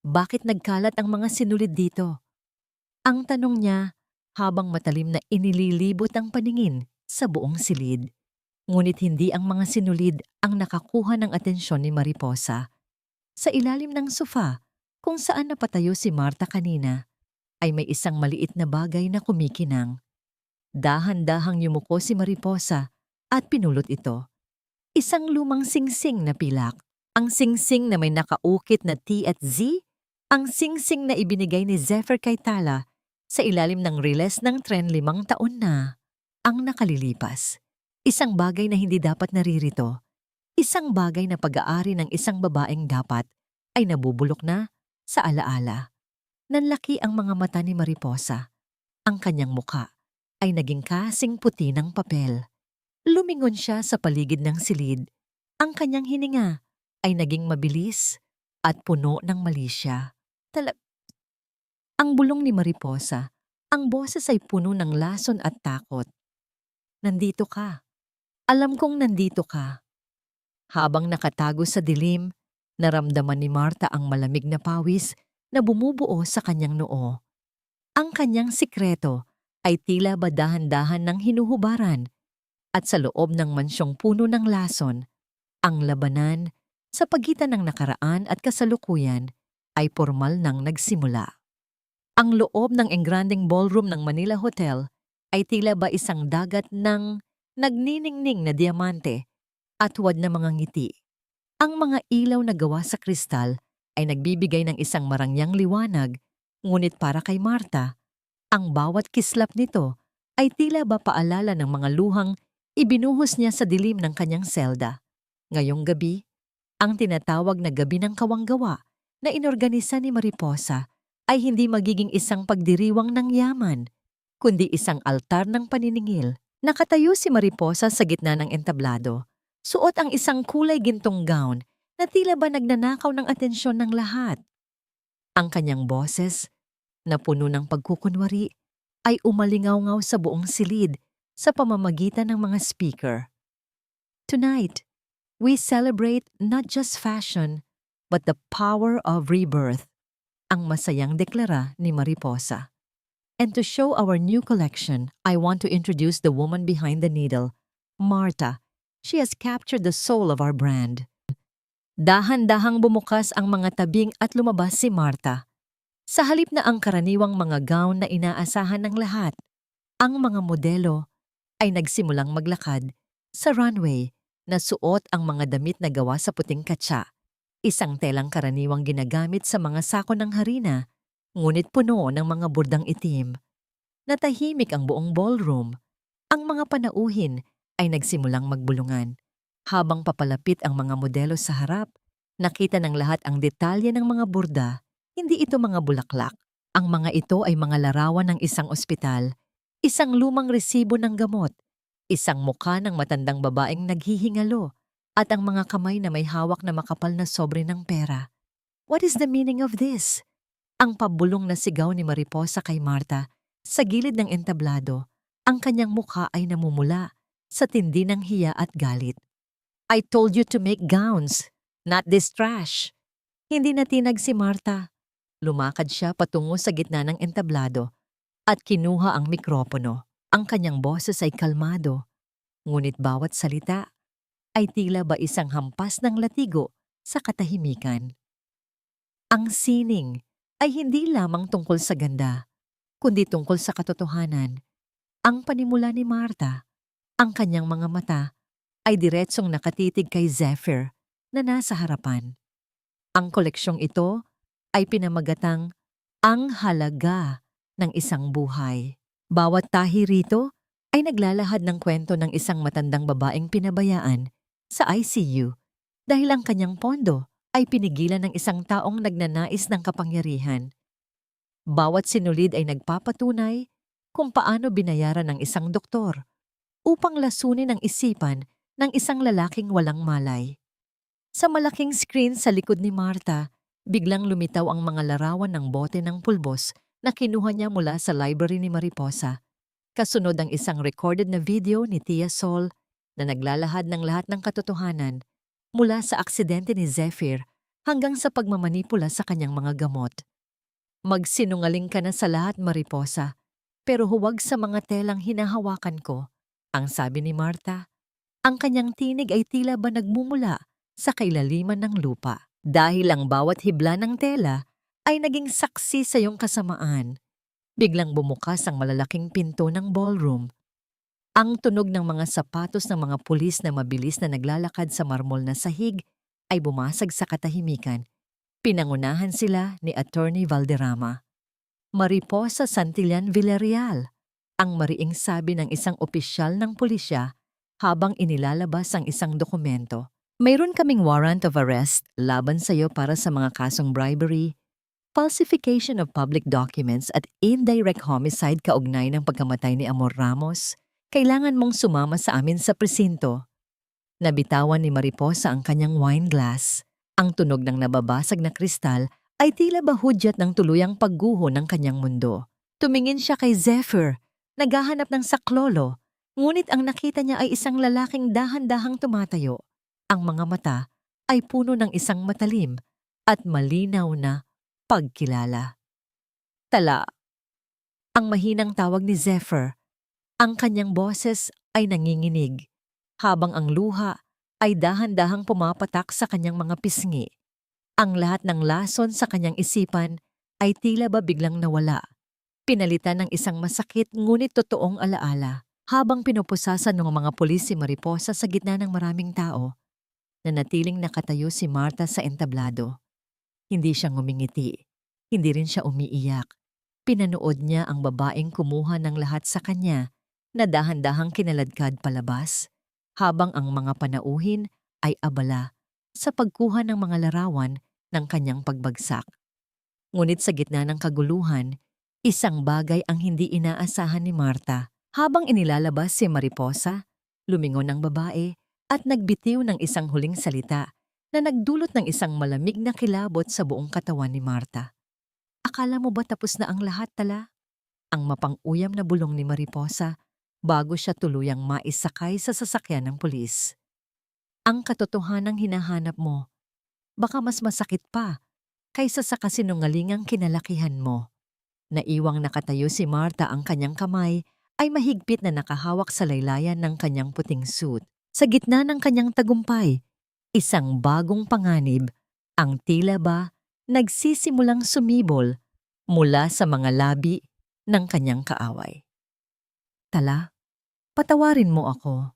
[SPEAKER 1] Bakit nagkalat ang mga sinulid dito?" Ang tanong niya habang matalim na inililibot ang paningin sa buong silid. Ngunit hindi ang mga sinulid ang nakakuha ng atensyon ni Mariposa. Sa ilalim ng sofa, kung saan napatayo si Marta kanina, ay may isang maliit na bagay na kumikinang. Dahan-dahang yumuko si Mariposa at pinulot ito. Isang lumang singsing na pilak. Ang singsing na may nakaukit na T at Z, ang singsing na ibinigay ni Zephyr kay Tala sa ilalim ng riles ng tren 5 taon na ang nakalilipas. Isang bagay na hindi dapat naririto. Isang bagay na pag-aari ng isang babaeng dapat ay nabubulok na sa alaala. Nanlaki ang mga mata ni Mariposa. Ang kanyang muka ay naging kasing puti ng papel. Lumingon siya sa paligid ng silid. Ang kanyang hininga ay naging mabilis at puno ng malisya. Ang bulong ni Mariposa, ang boses ay puno ng lason at takot. "Nandito ka. Alam kong nandito ka." Habang nakatago sa dilim, naramdaman ni Marta ang malamig na pawis na bumubuo sa kanyang noo. Ang kanyang sikreto ay tila ba dahan-dahan ng hinuhubaran at sa loob ng mansyong puno ng lason, ang labanan sa pagitan ng nakaraan at kasalukuyan ay pormal nang nagsimula. Ang loob ng engrandeng ballroom ng Manila Hotel ay tila ba isang dagat ng nagniningning na diamante at huwad na mga ngiti. Ang mga ilaw na gawa sa kristal ay nagbibigay ng isang marangyang liwanag, ngunit para kay Marta, ang bawat kislap nito ay tila ba paalala ng mga luhang ibinuhos niya sa dilim ng kanyang selda. Ngayong gabi, ang tinatawag na gabi ng kawanggawa na inorganisa ni Mariposa ay hindi magiging isang pagdiriwang ng yaman, kundi isang altar ng paniningil. Nakatayo si Mariposa sa gitna ng entablado. Suot ang isang kulay gintong gown na tila ba nagnanakaw ng atensyon ng lahat. Ang kanyang boses, na puno ng pagkukunwari, ay umalingaw-ngaw sa buong silid sa pamamagitan ng mga speaker. "Tonight, we celebrate not just fashion, but the power of rebirth," ang masayang deklara ni Mariposa. "And to show our new collection, I want to introduce the woman behind the needle, Marta. She has captured the soul of our brand." Dahan-dahang bumukas ang mga tabing at lumabas si Marta. Sa halip na ang karaniwang mga gown na inaasahan ng lahat, ang mga modelo ay nagsimulang maglakad sa runway na suot ang mga damit na gawa sa puting katsa, isang telang karaniwang ginagamit sa mga sako ng harina, ngunit puno ng mga burdang itim. Natahimik ang buong ballroom. Ang mga panauhin ay nagsimulang magbulungan. Habang papalapit ang mga modelo sa harap, nakita ng lahat ang detalye ng mga burda. Hindi ito mga bulaklak. Ang mga ito ay mga larawan ng isang ospital, isang lumang resibo ng gamot, isang mukha ng matandang babaeng naghihingalo, at ang mga kamay na may hawak na makapal na sobre ng pera. "What is the meaning of this?" Ang pabulong na sigaw ni Mariposa kay Marta sa gilid ng entablado. Ang kanyang mukha ay namumula sa tindi ng hiya at galit. "I told you to make gowns, not this trash." Hindi natinag si Marta. Lumakad siya patungo sa gitna ng entablado at kinuha ang mikropono. Ang kanyang boses ay kalmado, ngunit bawat salita ay tila ba isang hampas ng latigo sa katahimikan. Ang sining ay hindi lamang tungkol sa ganda, kundi tungkol sa katotohanan. Ang panimula ni Marta, ang kanyang mga mata, ay diretsong nakatitig kay Zephyr na nasa harapan. Ang koleksyong ito ay pinamagatang ang halaga ng isang buhay. Bawat tahi rito ay naglalahad ng kwento ng isang matandang babaeng pinabayaan sa ICU dahil ang kanyang pondo ay pinigilan ng isang taong nagnanais ng kapangyarihan. Bawat sinulid ay nagpapatunay kung paano binayaran ng isang doktor upang lasunin ang isipan ng isang lalaking walang malay. Sa malaking screen sa likod ni Marta, biglang lumitaw ang mga larawan ng bote ng pulbos na kinuha niya mula sa library ni Mariposa. Kasunod ang isang recorded na video ni Tia Sol na naglalahad ng lahat ng katotohanan mula sa aksidente ni Zephyr hanggang sa pagmamanipula sa kanyang mga gamot. Magsinungaling ka na sa lahat, Mariposa, pero huwag sa mga telang hinahawakan ko, ang sabi ni Marta. Ang kanyang tinig ay tila ba nagmumula sa kailaliman ng lupa dahil ang bawat hibla ng tela ay naging saksi sa iyong kasamaan. Biglang bumukas ang malalaking pinto ng ballroom. Ang tunog ng mga sapatos ng mga pulis na mabilis na naglalakad sa marmol na sahig ay bumasag sa katahimikan. Pinangunahan sila ni Attorney Valderrama. Mariposa Santillan Villarreal, ang mariing sabi ng isang opisyal ng pulisya habang inilalabas ang isang dokumento. Mayroon kaming warrant of arrest laban sa iyo para sa mga kasong bribery, falsification of public documents at indirect homicide kaugnay ng pagkamatay ni Amor Ramos. Kailangan mong sumama sa amin sa presinto. Nabitawan ni Mariposa ang kanyang wine glass. Ang tunog ng nababasag na kristal ay tila ba hudyat ng tuluyang pagguho ng kanyang mundo. Tumingin siya kay Zephyr, naghahanap ng saklolo, ngunit ang nakita niya ay isang lalaking dahan-dahang tumatayo. Ang mga mata ay puno ng isang matalim at malinaw na pagkilala. Tala. Ang mahinang tawag ni Zephyr, ang kanyang boses ay nanginginig, habang ang luha ay dahan-dahang pumapatak sa kanyang mga pisngi. Ang lahat ng lason sa kanyang isipan ay tila ba biglang nawala. Pinalitan ng isang masakit ngunit totoong alaala. Habang pinupusasan ng mga pulis si Mariposa sa gitna ng maraming tao, nanatiling nakatayo si Marta sa entablado. Hindi siya ngumingiti. Hindi rin siya umiiyak. Pinanood niya ang babaeng kumuha ng lahat sa kanya na dahan-dahang kinaladkad palabas, habang ang mga panauhin ay abala sa pagkuha ng mga larawan ng kanyang pagbagsak. Ngunit sa gitna ng kaguluhan, isang bagay ang hindi inaasahan ni Marta. Habang inilalabas si Mariposa, lumingon ang babae at nagbitiw ng isang huling salita na nagdulot ng isang malamig na kilabot sa buong katawan ni Marta. Akala mo ba tapos na ang lahat, Tala? Ang mapang-uyam na bulong ni Mariposa bago siya tuluyang maisakay sa sasakyan ng pulis. Ang katotohanang hinahanap mo, baka mas masakit pa kaysa sa kasinungalingang kinalakihan mo. Naiwang nakatayo si Marta, ang kanyang kamay ay mahigpit na nakahawak sa laylayan ng kanyang puting suit. Sa gitna ng kanyang tagumpay, isang bagong panganib ang tila ba nagsisimulang sumibol mula sa mga labi ng kanyang kaaway. Tala, patawarin mo ako.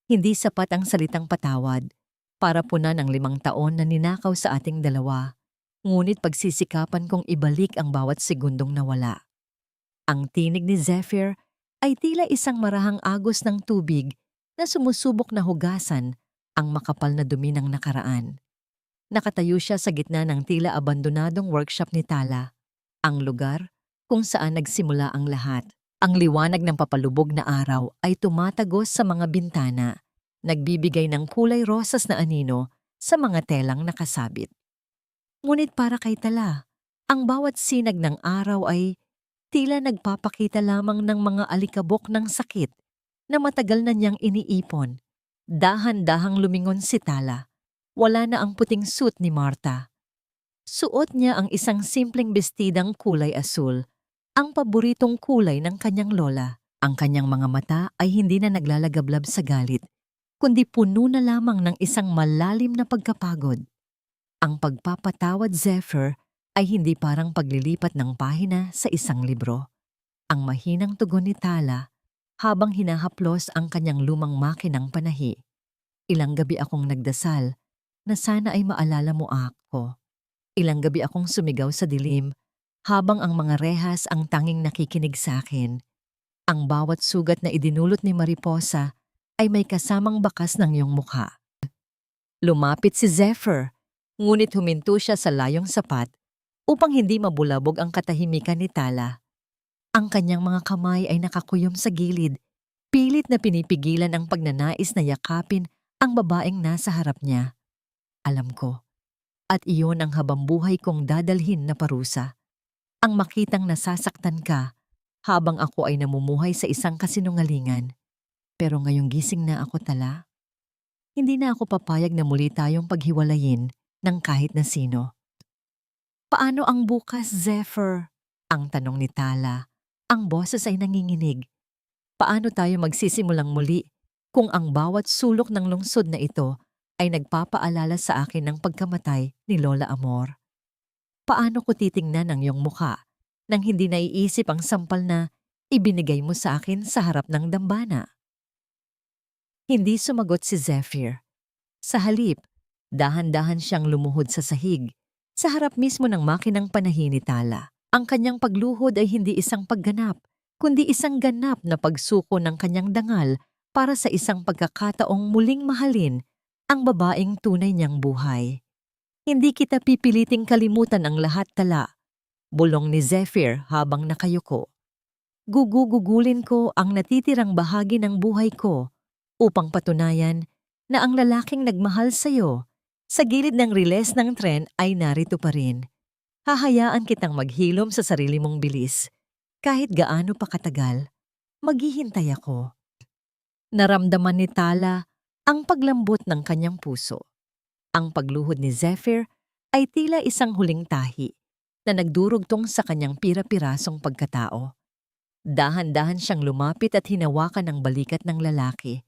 [SPEAKER 1] Hindi sapat ang salitang patawad para punan ang 5 taon na ninakaw sa ating dalawa, ngunit pagsisikapan kong ibalik ang bawat segundong nawala. Ang tinig ni Zephyr ay tila isang marahang agos ng tubig na sumusubok na hugasan ang makapal na dumi ng nakaraan. Nakatayo siya sa gitna ng tila abandonadong workshop ni Tala, ang lugar kung saan nagsimula ang lahat. Ang liwanag ng papalubog na araw ay tumatagos sa mga bintana, nagbibigay ng kulay rosas na anino sa mga telang nakasabit. Ngunit para kay Tala, ang bawat sinag ng araw ay tila nagpapakita lamang ng mga alikabok ng sakit na matagal na niyang iniipon. Dahan-dahang lumingon si Tala. Wala na ang puting suit ni Marta. Suot niya ang isang simpleng bestidang kulay asul, ang paboritong kulay ng kanyang lola. Ang kanyang mga mata ay hindi na naglalagablab sa galit, kundi puno na lamang ng isang malalim na pagkapagod. Ang pagpapatawad, Zephyr, ay hindi parang paglilipat ng pahina sa isang libro. Ang mahinang tugon ni Tala habang hinahaplos ang kanyang lumang makinang panahi. Ilang gabi akong nagdasal na sana ay maalala mo ako. Ilang gabi akong sumigaw sa dilim habang ang mga rehas ang tanging nakikinig sa akin. Ang bawat sugat na idinulot ni Mariposa ay may kasamang bakas ng iyong mukha. Lumapit si Zephyr, ngunit huminto siya sa layong sapat upang hindi mabulabog ang katahimikan ni Tala. Ang kanyang mga kamay ay nakakuyom sa gilid, pilit na pinipigilan ang pagnanais na yakapin ang babaeng nasa harap niya. Alam ko, at iyon ang habambuhay kong dadalhin na parusa. Ang makitang nasasaktan ka habang ako ay namumuhay sa isang kasinungalingan. Pero ngayong gising na ako tala, hindi na ako papayag na muli tayong paghiwalayin ng kahit na sino. Paano ang bukas, Zephyr? Ang tanong ni Tala. Ang boses ay nanginginig. Paano tayo magsisimulang muli kung ang bawat sulok ng lungsod na ito ay nagpapaalala sa akin ng pagkamatay ni Lola Amor? Paano ko titingnan ang iyong mukha nang hindi naiisip ang sampal na ibinigay mo sa akin sa harap ng dambana? Hindi sumagot si Zephyr. Sa halip, dahan-dahan siyang lumuhod sa sahig, sa harap mismo ng makinang panahini ni Tala. Ang kanyang pagluhod ay hindi isang pagganap, kundi isang ganap na pagsuko ng kanyang dangal para sa isang pagkakataong muling mahalin ang babaeng tunay niyang buhay. Hindi kita pipiliting kalimutan ang lahat, Tala, bulong ni Zephyr habang nakayuko. Gugugugulin ko ang natitirang bahagi ng buhay ko upang patunayan na ang lalaking nagmahal sa'yo sa gilid ng riles ng tren ay narito pa rin. Hahayaan kitang maghilom sa sarili mong bilis. Kahit gaano pa katagal, maghihintay ako. Naramdaman ni Tala ang paglambot ng kanyang puso. Ang pagluhod ni Zephyr ay tila isang huling tahi na nagdurugtong sa kanyang pira-pirasong pagkatao. Dahan-dahan siyang lumapit at hinawakan ang balikat ng lalaki.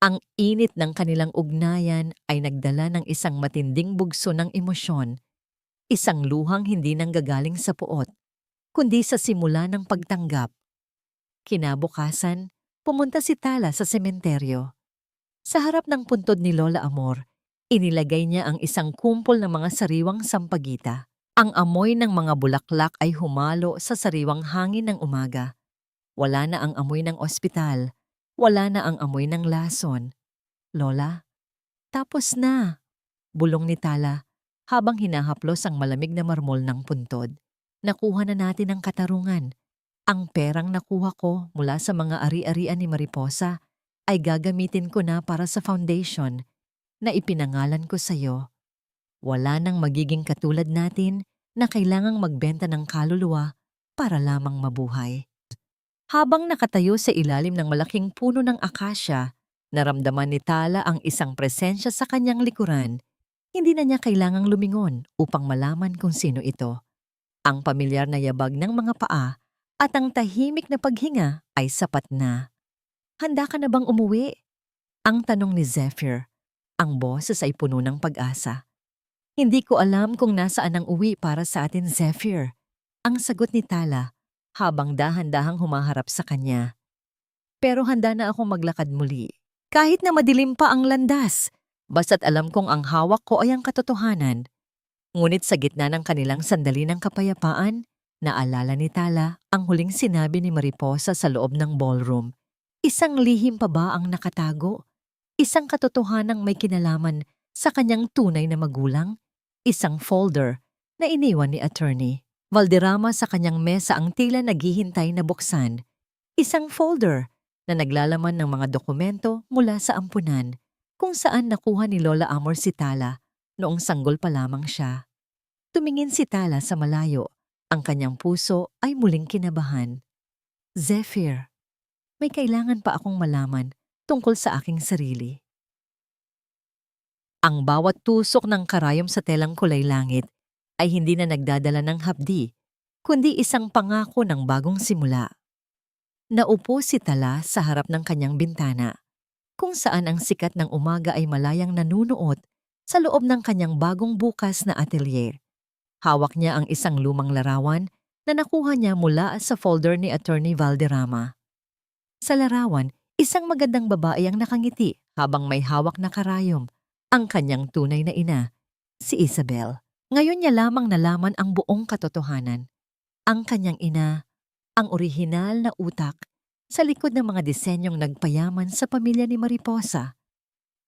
[SPEAKER 1] Ang init ng kanilang ugnayan ay nagdala ng isang matinding bugso ng emosyon, isang luhang hindi nanggagaling sa puot, kundi sa simula ng pagtanggap. Kinabukasan, pumunta si Tala sa sementeryo. Sa harap ng puntod ni Lola Amor, inilagay niya ang isang kumpol ng mga sariwang sampagita. Ang amoy ng mga bulaklak ay humalo sa sariwang hangin ng umaga. Wala na ang amoy ng ospital. Wala na ang amoy ng lason. Lola, tapos na, bulong ni Tala habang hinahaplos ang malamig na marmol ng puntod. Nakuha na natin ang katarungan. Ang perang nakuha ko mula sa mga ari-arian ni Mariposa ay gagamitin ko na para sa foundation na ipinangalan ko sa iyo. Wala nang magiging katulad natin na kailangang magbenta ng kaluluwa para lamang mabuhay. Habang nakatayo sa ilalim ng malaking puno ng akasya, naramdaman ni Tala ang isang presensya sa kanyang likuran. Hindi na niya kailangang lumingon upang malaman kung sino ito. Ang pamilyar na yabag ng mga paa at ang tahimik na paghinga ay sapat na. Handa ka na bang umuwi? Ang tanong ni Zephyr. Ang boses ay puno ng pag-asa. Hindi ko alam kung nasaan ang uwi para sa atin, Zephyr. Ang sagot ni Tala habang dahan-dahang humaharap sa kanya. Pero handa na akong maglakad muli. Kahit na madilim pa ang landas, basta't alam kong ang hawak ko ay ang katotohanan. Ngunit sa gitna ng kanilang sandali ng kapayapaan, naalala ni Tala ang huling sinabi ni Mariposa sa loob ng ballroom. Isang lihim pa ba ang nakatago? Isang katotohanang may kinalaman sa kanyang tunay na magulang? Isang folder na iniwan ni attorney Valderrama sa kanyang mesa ang tila naghihintay na buksan. Isang folder na naglalaman ng mga dokumento mula sa ampunan kung saan nakuha ni Lola Amor si Tala noong sanggol pa lamang siya. Tumingin si Tala sa malayo. Ang kanyang puso ay muling kinabahan. Zephyr, may kailangan pa akong malaman tungkol sa aking sarili. Ang bawat tusok ng karayom sa telang kulay langit ay hindi na nagdadala ng hapdi, kundi isang pangako ng bagong simula. Naupo si Tala sa harap ng kanyang bintana, kung saan ang sikat ng umaga ay malayang nanunuot sa loob ng kanyang bagong bukas na atelier. Hawak niya ang isang lumang larawan na nakuha niya mula sa folder ni Attorney Valderrama. Sa larawan, isang magandang babae ang nakangiti habang may hawak na karayom, ang kanyang tunay na ina, si Isabel. Ngayon niya lamang nalaman ang buong katotohanan. Ang kanyang ina, ang orihinal na utak sa likod ng mga disenyong nagpayaman sa pamilya ni Mariposa.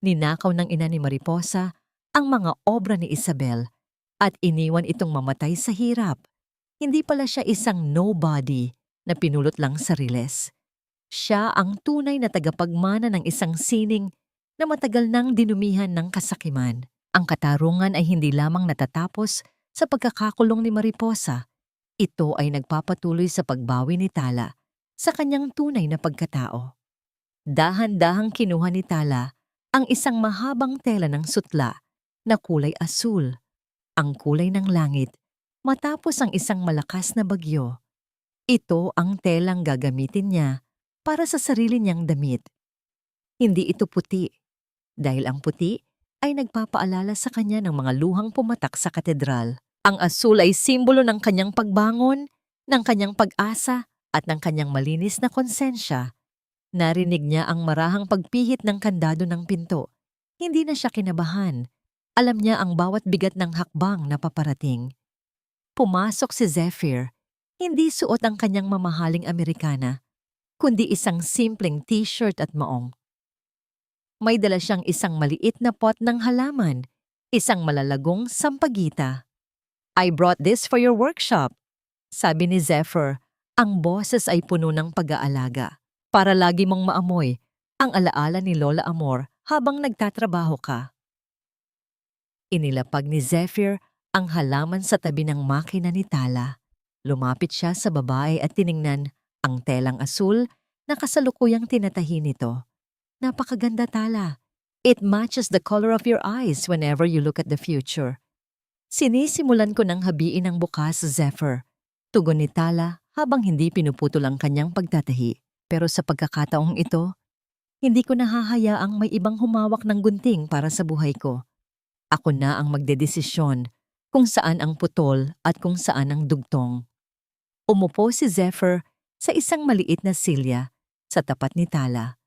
[SPEAKER 1] Ninakaw ng ina ni Mariposa ang mga obra ni Isabel at iniwan itong mamatay sa hirap. Hindi pala siya isang nobody na pinulot lang sa riles. Siya ang tunay na tagapagmana ng isang sining na matagal nang dinumihan ng kasakiman. Ang katarungan ay hindi lamang natatapos sa pagkakakulong ni Mariposa. Ito ay nagpapatuloy sa pagbawi ni Tala sa kanyang tunay na pagkatao. Dahan-dahang kinuha ni Tala ang isang mahabang tela ng sutla na kulay asul, ang kulay ng langit, matapos ang isang malakas na bagyo. Ito ang telang gagamitin niya para sa sarili niyang damit. Hindi ito puti, dahil ang puti ay nagpapaalala sa kanya ng mga luhang pumatak sa katedral. Ang asul ay simbolo ng kanyang pagbangon, ng kanyang pag-asa at ng kanyang malinis na konsensya. Narinig niya ang marahang pagpihit ng kandado ng pinto. Hindi na siya kinabahan. Alam niya ang bawat bigat ng hakbang na paparating. Pumasok si Zephyr. Hindi suot ang kanyang mamahaling Amerikana, kundi isang simpleng t-shirt at maong. May dala siyang isang maliit na pot ng halaman, isang malalagong sampagita. "I brought this for your workshop," sabi ni Zephyr. Ang boses ay puno ng pag-aalaga. "Para lagi mong maamoy ang alaala ni Lola Amor habang nagtatrabaho ka." Inilapag ni Zephyr ang halaman sa tabi ng makina ni Tala. Lumapit siya sa babae at tiningnan ang telang asul na kasalukuyang tinatahi nito. "Napakaganda, Tala. It matches the color of your eyes whenever you look at the future." Sinisimulan ko ng habiin ang bukas, Zephyr. Tugon ni Tala habang hindi pinuputol ang kanyang pagtatahi. Pero sa pagkakataong ito, hindi ko nahahayaang may ibang humawak ng gunting para sa buhay ko. Ako na ang magdedesisyon kung saan ang putol at kung saan ang dugtong. Umupo si Zephyr sa isang maliit na silya sa tapat ni Tala.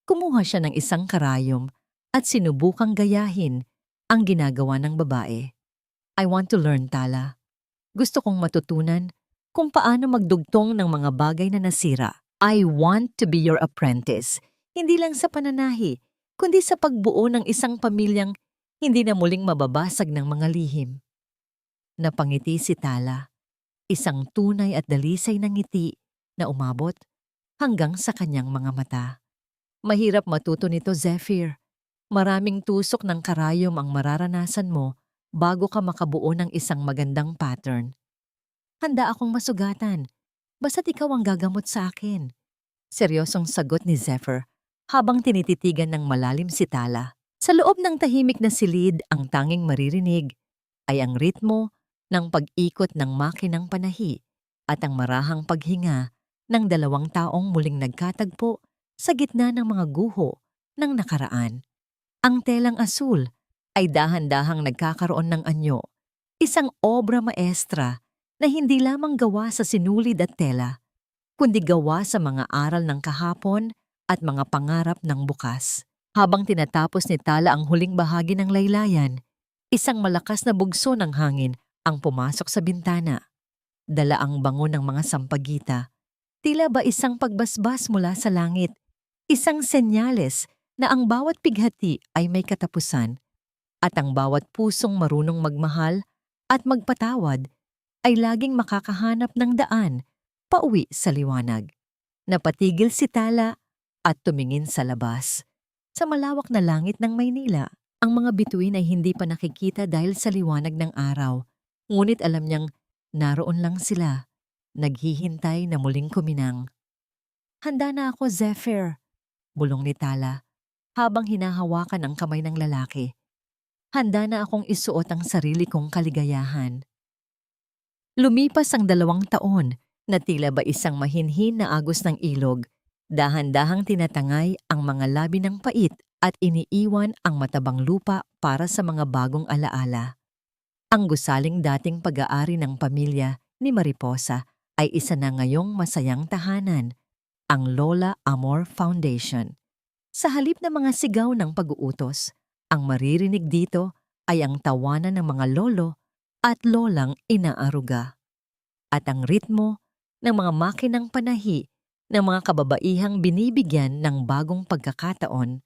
[SPEAKER 1] Kumuha siya ng isang karayom at sinubukang gayahin ang ginagawa ng babae. "I want to learn, Tala. Gusto kong matutunan kung paano magdugtong ng mga bagay na nasira. I want to be your apprentice, hindi lang sa pananahi, kundi sa pagbuo ng isang pamilyang hindi na muling mababasag ng mga lihim." Napangiti si Tala, isang tunay at dalisay na ngiti na umabot hanggang sa kanyang mga mata. "Mahirap matuto nito, Zephyr. Maraming tusok ng karayom ang mararanasan mo bago ka makabuo ng isang magandang pattern. Handa akong masugatan, basta't ikaw ang gagamot sa akin." Seryosong sagot ni Zephyr habang tinititigan ng malalim si Tala. Sa loob ng tahimik na silid, ang tanging maririnig ay ang ritmo ng pag-ikot ng makinang panahi at ang marahang paghinga ng dalawang taong muling nagkatagpo sa gitna ng mga guho ng nakaraan. Ang telang asul ay dahan-dahang nagkakaroon ng anyo, isang obra maestra na hindi lamang gawa sa sinulid at tela, kundi gawa sa mga aral ng kahapon at mga pangarap ng bukas. Habang tinatapos ni Tala ang huling bahagi ng laylayan, isang malakas na bugso ng hangin ang pumasok sa bintana. Dala ang bango ng mga sampagita. Tila ba isang pagbasbas mula sa langit, isang senyales na ang bawat pighati ay may katapusan at ang bawat pusong marunong magmahal at magpatawad ay laging makakahanap ng daan pauwi sa liwanag. Napatigil si Tala at tumingin sa labas. Sa malawak na langit ng Maynila, ang mga bituin ay hindi pa nakikita dahil sa liwanag ng araw. Ngunit alam niyang naroon lang sila, naghihintay na muling kuminang. "Handa na ako, Zephyr," bulong ni Tala habang hinahawakan ang kamay ng lalaki. "Handa na akong isuot ang sarili kong kaligayahan." Lumipas ang 2 taon na tila ba isang mahinhin na agos ng ilog. Dahan-dahang tinatangay ang mga labi ng pait at iniiwan ang matabang lupa para sa mga bagong alaala. Ang gusaling dating pag-aari ng pamilya ni Mariposa ay isa na ngayong masayang tahanan, ang Lola Amor Foundation. Sa halip ng mga sigaw ng pag-uutos, ang maririnig dito ay ang tawanan ng mga lolo at lolang inaaruga. At ang ritmo ng mga makinang panahi ng mga kababaihang binibigyan ng bagong pagkakataon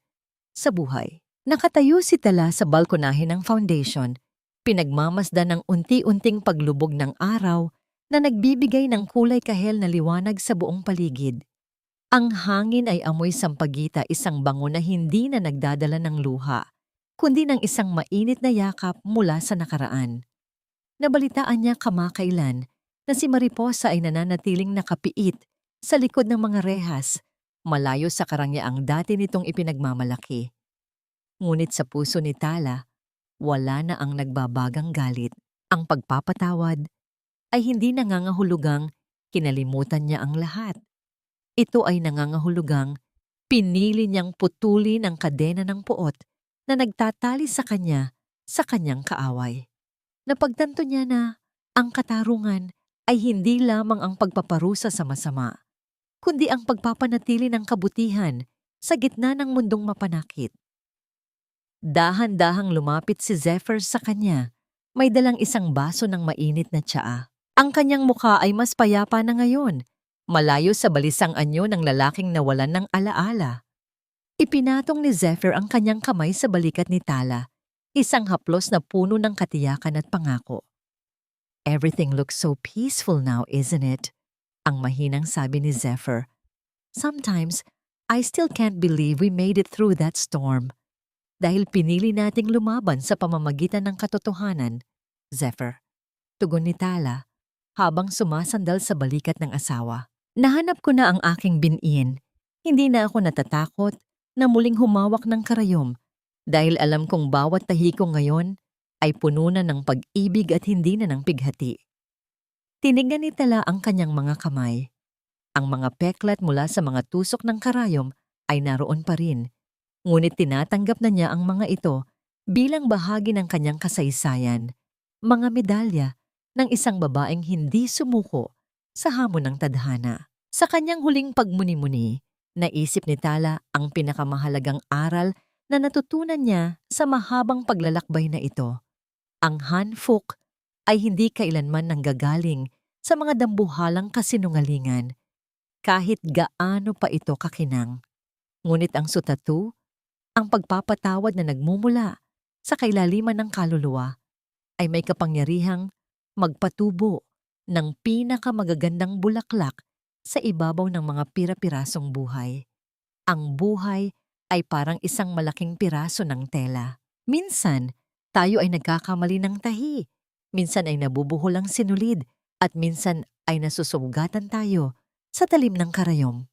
[SPEAKER 1] sa buhay. Nakatayo si Tala sa balkonahe ng foundation, pinagmamasdan ng unti-unting paglubog ng araw na nagbibigay ng kulay kahel na liwanag sa buong paligid. Ang hangin ay amoy sampagita, isang bango na hindi na nagdadala ng luha, kundi ng isang mainit na yakap mula sa nakaraan. Nabalitaan niya kamakailan na si Mariposa ay nananatiling nakapiit sa likod ng mga rehas, malayo sa karangyaang dati nitong ipinagmamalaki. Ngunit sa puso ni Tala, wala na ang nagbabagang galit. Ang pagpapatawad ay hindi nangangahulugang kinalimutan niya ang lahat. Ito ay nangangahulugang pinili niyang putulin ang kadena ng puot na nagtatali sa kanya sa kanyang kaaway. Napagtanto niya na ang katarungan ay hindi lamang ang pagpaparusa sa masama, kundi ang pagpapanatili ng kabutihan sa gitna ng mundong mapanakit. Dahan-dahang lumapit si Zephyr sa kanya, may dalang isang baso ng mainit na tsaa. Ang kanyang mukha ay mas payapa na ngayon, malayo sa balisang anyo ng lalaking nawalan ng alaala. Ipinatong ni Zephyr ang kanyang kamay sa balikat ni Tala, isang haplos na puno ng katiyakan at pangako. "Everything looks so peaceful now, isn't it?" Ang mahinang sabi ni Zephyr. "Sometimes, I still can't believe we made it through that storm. Dahil pinili nating lumaban sa pamamagitan ng katotohanan, Zephyr." Tugon ni Tala habang sumasandal sa balikat ng asawa. "Nahanap ko na ang aking binhin. Hindi na ako natatakot na muling humawak ng karayom dahil alam kong bawat tahi ko ngayon ay puno na ng pag-ibig at hindi na ng pighati." Tinignan ni Tala ang kanyang mga kamay. Ang mga peklat mula sa mga tusok ng karayom ay naroon pa rin, ngunit tinatanggap na niya ang mga ito bilang bahagi ng kanyang kasaysayan, mga medalya ng isang babaeng hindi sumuko sa hamon ng tadhana. Sa kanyang huling pagmuni-muni, naisip ni Tala ang pinakamahalagang aral na natutunan niya sa mahabang paglalakbay na ito. Ang hanfuk ay hindi kailanman nanggagaling sa mga dambuhalang kasinungalingan, kahit gaano pa ito kakinang. Ngunit ang sutatu, ang pagpapatawad na nagmumula sa kailaliman ng kaluluwa, ay may kapangyarihang magpatubo ng pinakamagagandang bulaklak sa ibabaw ng mga pira-pirasong buhay. Ang buhay ay parang isang malaking piraso ng tela. Minsan, tayo ay nagkakamali ng tahi. Minsan ay nabubuhol ang sinulid at minsan ay nasusugatan tayo sa talim ng karayom.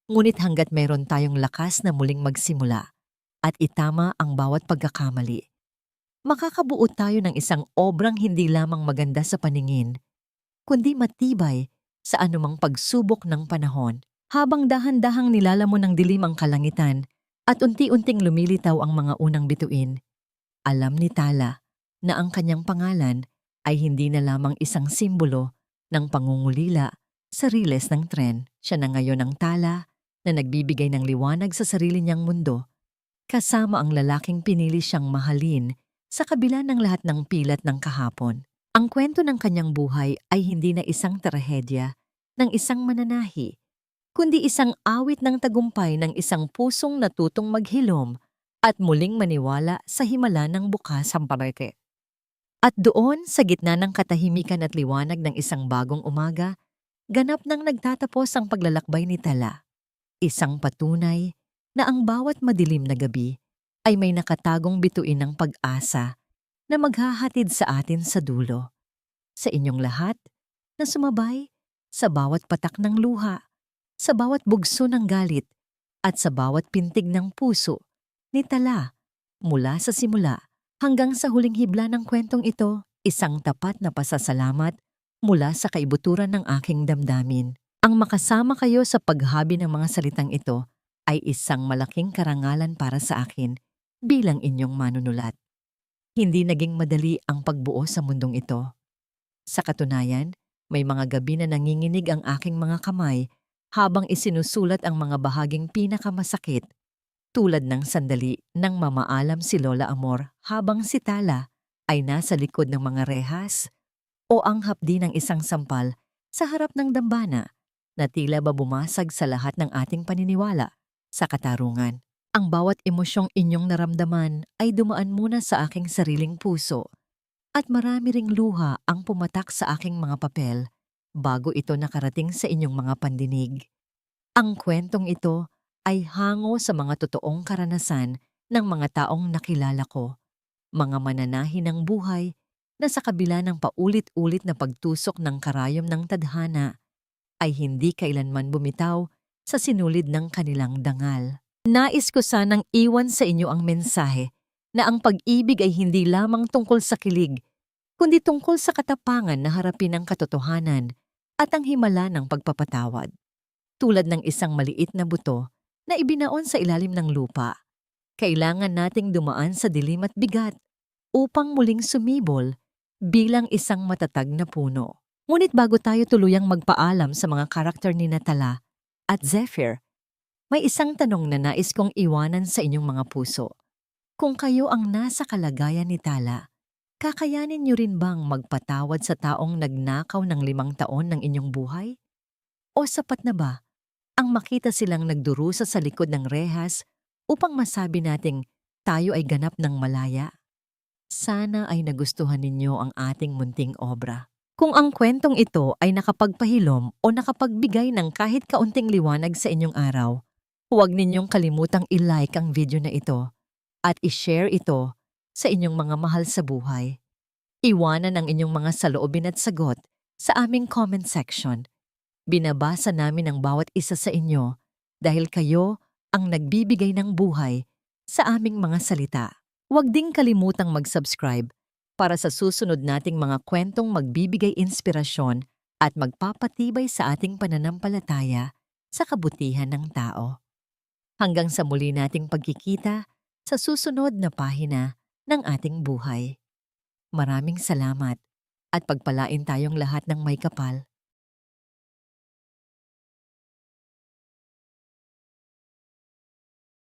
[SPEAKER 1] Ngunit hanggat mayroon tayong lakas na muling magsimula at itama ang bawat pagkakamali, makakabuo tayo ng isang obrang hindi lamang maganda sa paningin, kundi matibay sa anumang pagsubok ng panahon. Habang dahan-dahang nilalamon ng dilim ang kalangitan at unti-unting lumilitaw ang mga unang bituin, alam ni Tala na ang kanyang pangalan ay hindi na lamang isang simbolo ng pangungulila sa riles ng tren. Siya na ngayon ang Tala na nagbibigay ng liwanag sa sarili niyang mundo, kasama ang lalaking pinili siyang mahalin sa kabila ng lahat ng pilat ng kahapon. Ang kwento ng kanyang buhay ay hindi na isang trahedya ng isang mananahi, kundi isang awit ng tagumpay ng isang pusong natutong maghilom at muling maniwala sa himala ng bukas ang pareke. At doon, sa gitna ng katahimikan at liwanag ng isang bagong umaga, ganap nang nagtatapos ang paglalakbay ni Tala. Isang patunay na ang bawat madilim na gabi ay may nakatagong bituin ng pag-asa na maghahatid sa atin sa dulo. Sa inyong lahat na sumabay sa bawat patak ng luha, sa bawat bugso ng galit, at sa bawat pintig ng puso ni Tala, mula sa simula hanggang sa huling hibla ng kwentong ito, isang tapat na pasasalamat mula sa kaibuturan ng aking damdamin. Ang makasama kayo sa paghabi ng mga salitang ito ay isang malaking karangalan para sa akin bilang inyong manunulat. Hindi naging madali ang pagbuo sa mundong ito. Sa katunayan, may mga gabi na nanginginig ang aking mga kamay habang isinusulat ang mga bahaging pinakamasakit, tulad ng sandali nang mamaalam si Lola Amor habang si Tala ay nasa likod ng mga rehas, o ang hapdi ng isang sampal sa harap ng dambana na tila ba bumasag sa lahat ng ating paniniwala sa katarungan. Ang bawat emosyong inyong naramdaman ay dumaan muna sa aking sariling puso at marami ring luha ang pumatak sa aking mga papel bago ito nakarating sa inyong mga pandinig. Ang kwentong ito ay hango sa mga totoong karanasan ng mga taong nakilala ko, mga mananahi ng buhay na sa kabila ng paulit-ulit na pagtusok ng karayom ng tadhana ay hindi kailanman bumitaw sa sinulid ng kanilang dangal. Nais ko sanang iwan sa inyo ang mensahe na ang pag-ibig ay hindi lamang tungkol sa kilig, kundi tungkol sa katapangan na harapin ang katotohanan at ang himala ng pagpapatawad. Tulad ng isang maliit na buto na ibinaon sa ilalim ng lupa, kailangan nating dumaan sa dilim at bigat upang muling sumibol bilang isang matatag na puno. Ngunit bago tayo tuluyang magpaalam sa mga karakter ni Natala at Zephyr, may isang tanong na nais kong iwanan sa inyong mga puso. Kung kayo ang nasa kalagayan ni Tala, kakayanin niyo rin bang magpatawad sa taong nagnakaw ng 5 taon ng inyong buhay? O sapat na ba ang makita silang nagdurusa sa likod ng rehas upang masabi nating tayo ay ganap ng malaya? Sana ay nagustuhan ninyo ang ating munting obra. Kung ang kwentong ito ay nakapagpahilom o nakapagbigay ng kahit kaunting liwanag sa inyong araw, huwag ninyong kalimutang i-like ang video na ito at i-share ito sa inyong mga mahal sa buhay. Iwanan ang inyong mga saloobin at sagot sa aming comment section. Binabasa namin ang bawat isa sa inyo dahil kayo ang nagbibigay ng buhay sa aming mga salita. Huwag ding kalimutang mag-subscribe para sa susunod nating mga kwentong magbibigay inspirasyon at magpapatibay sa ating pananampalataya sa kabutihan ng tao. Hanggang sa muli nating pagkikita sa susunod na pahina ng ating buhay. Maraming salamat at pagpalain tayong lahat ng may kapal.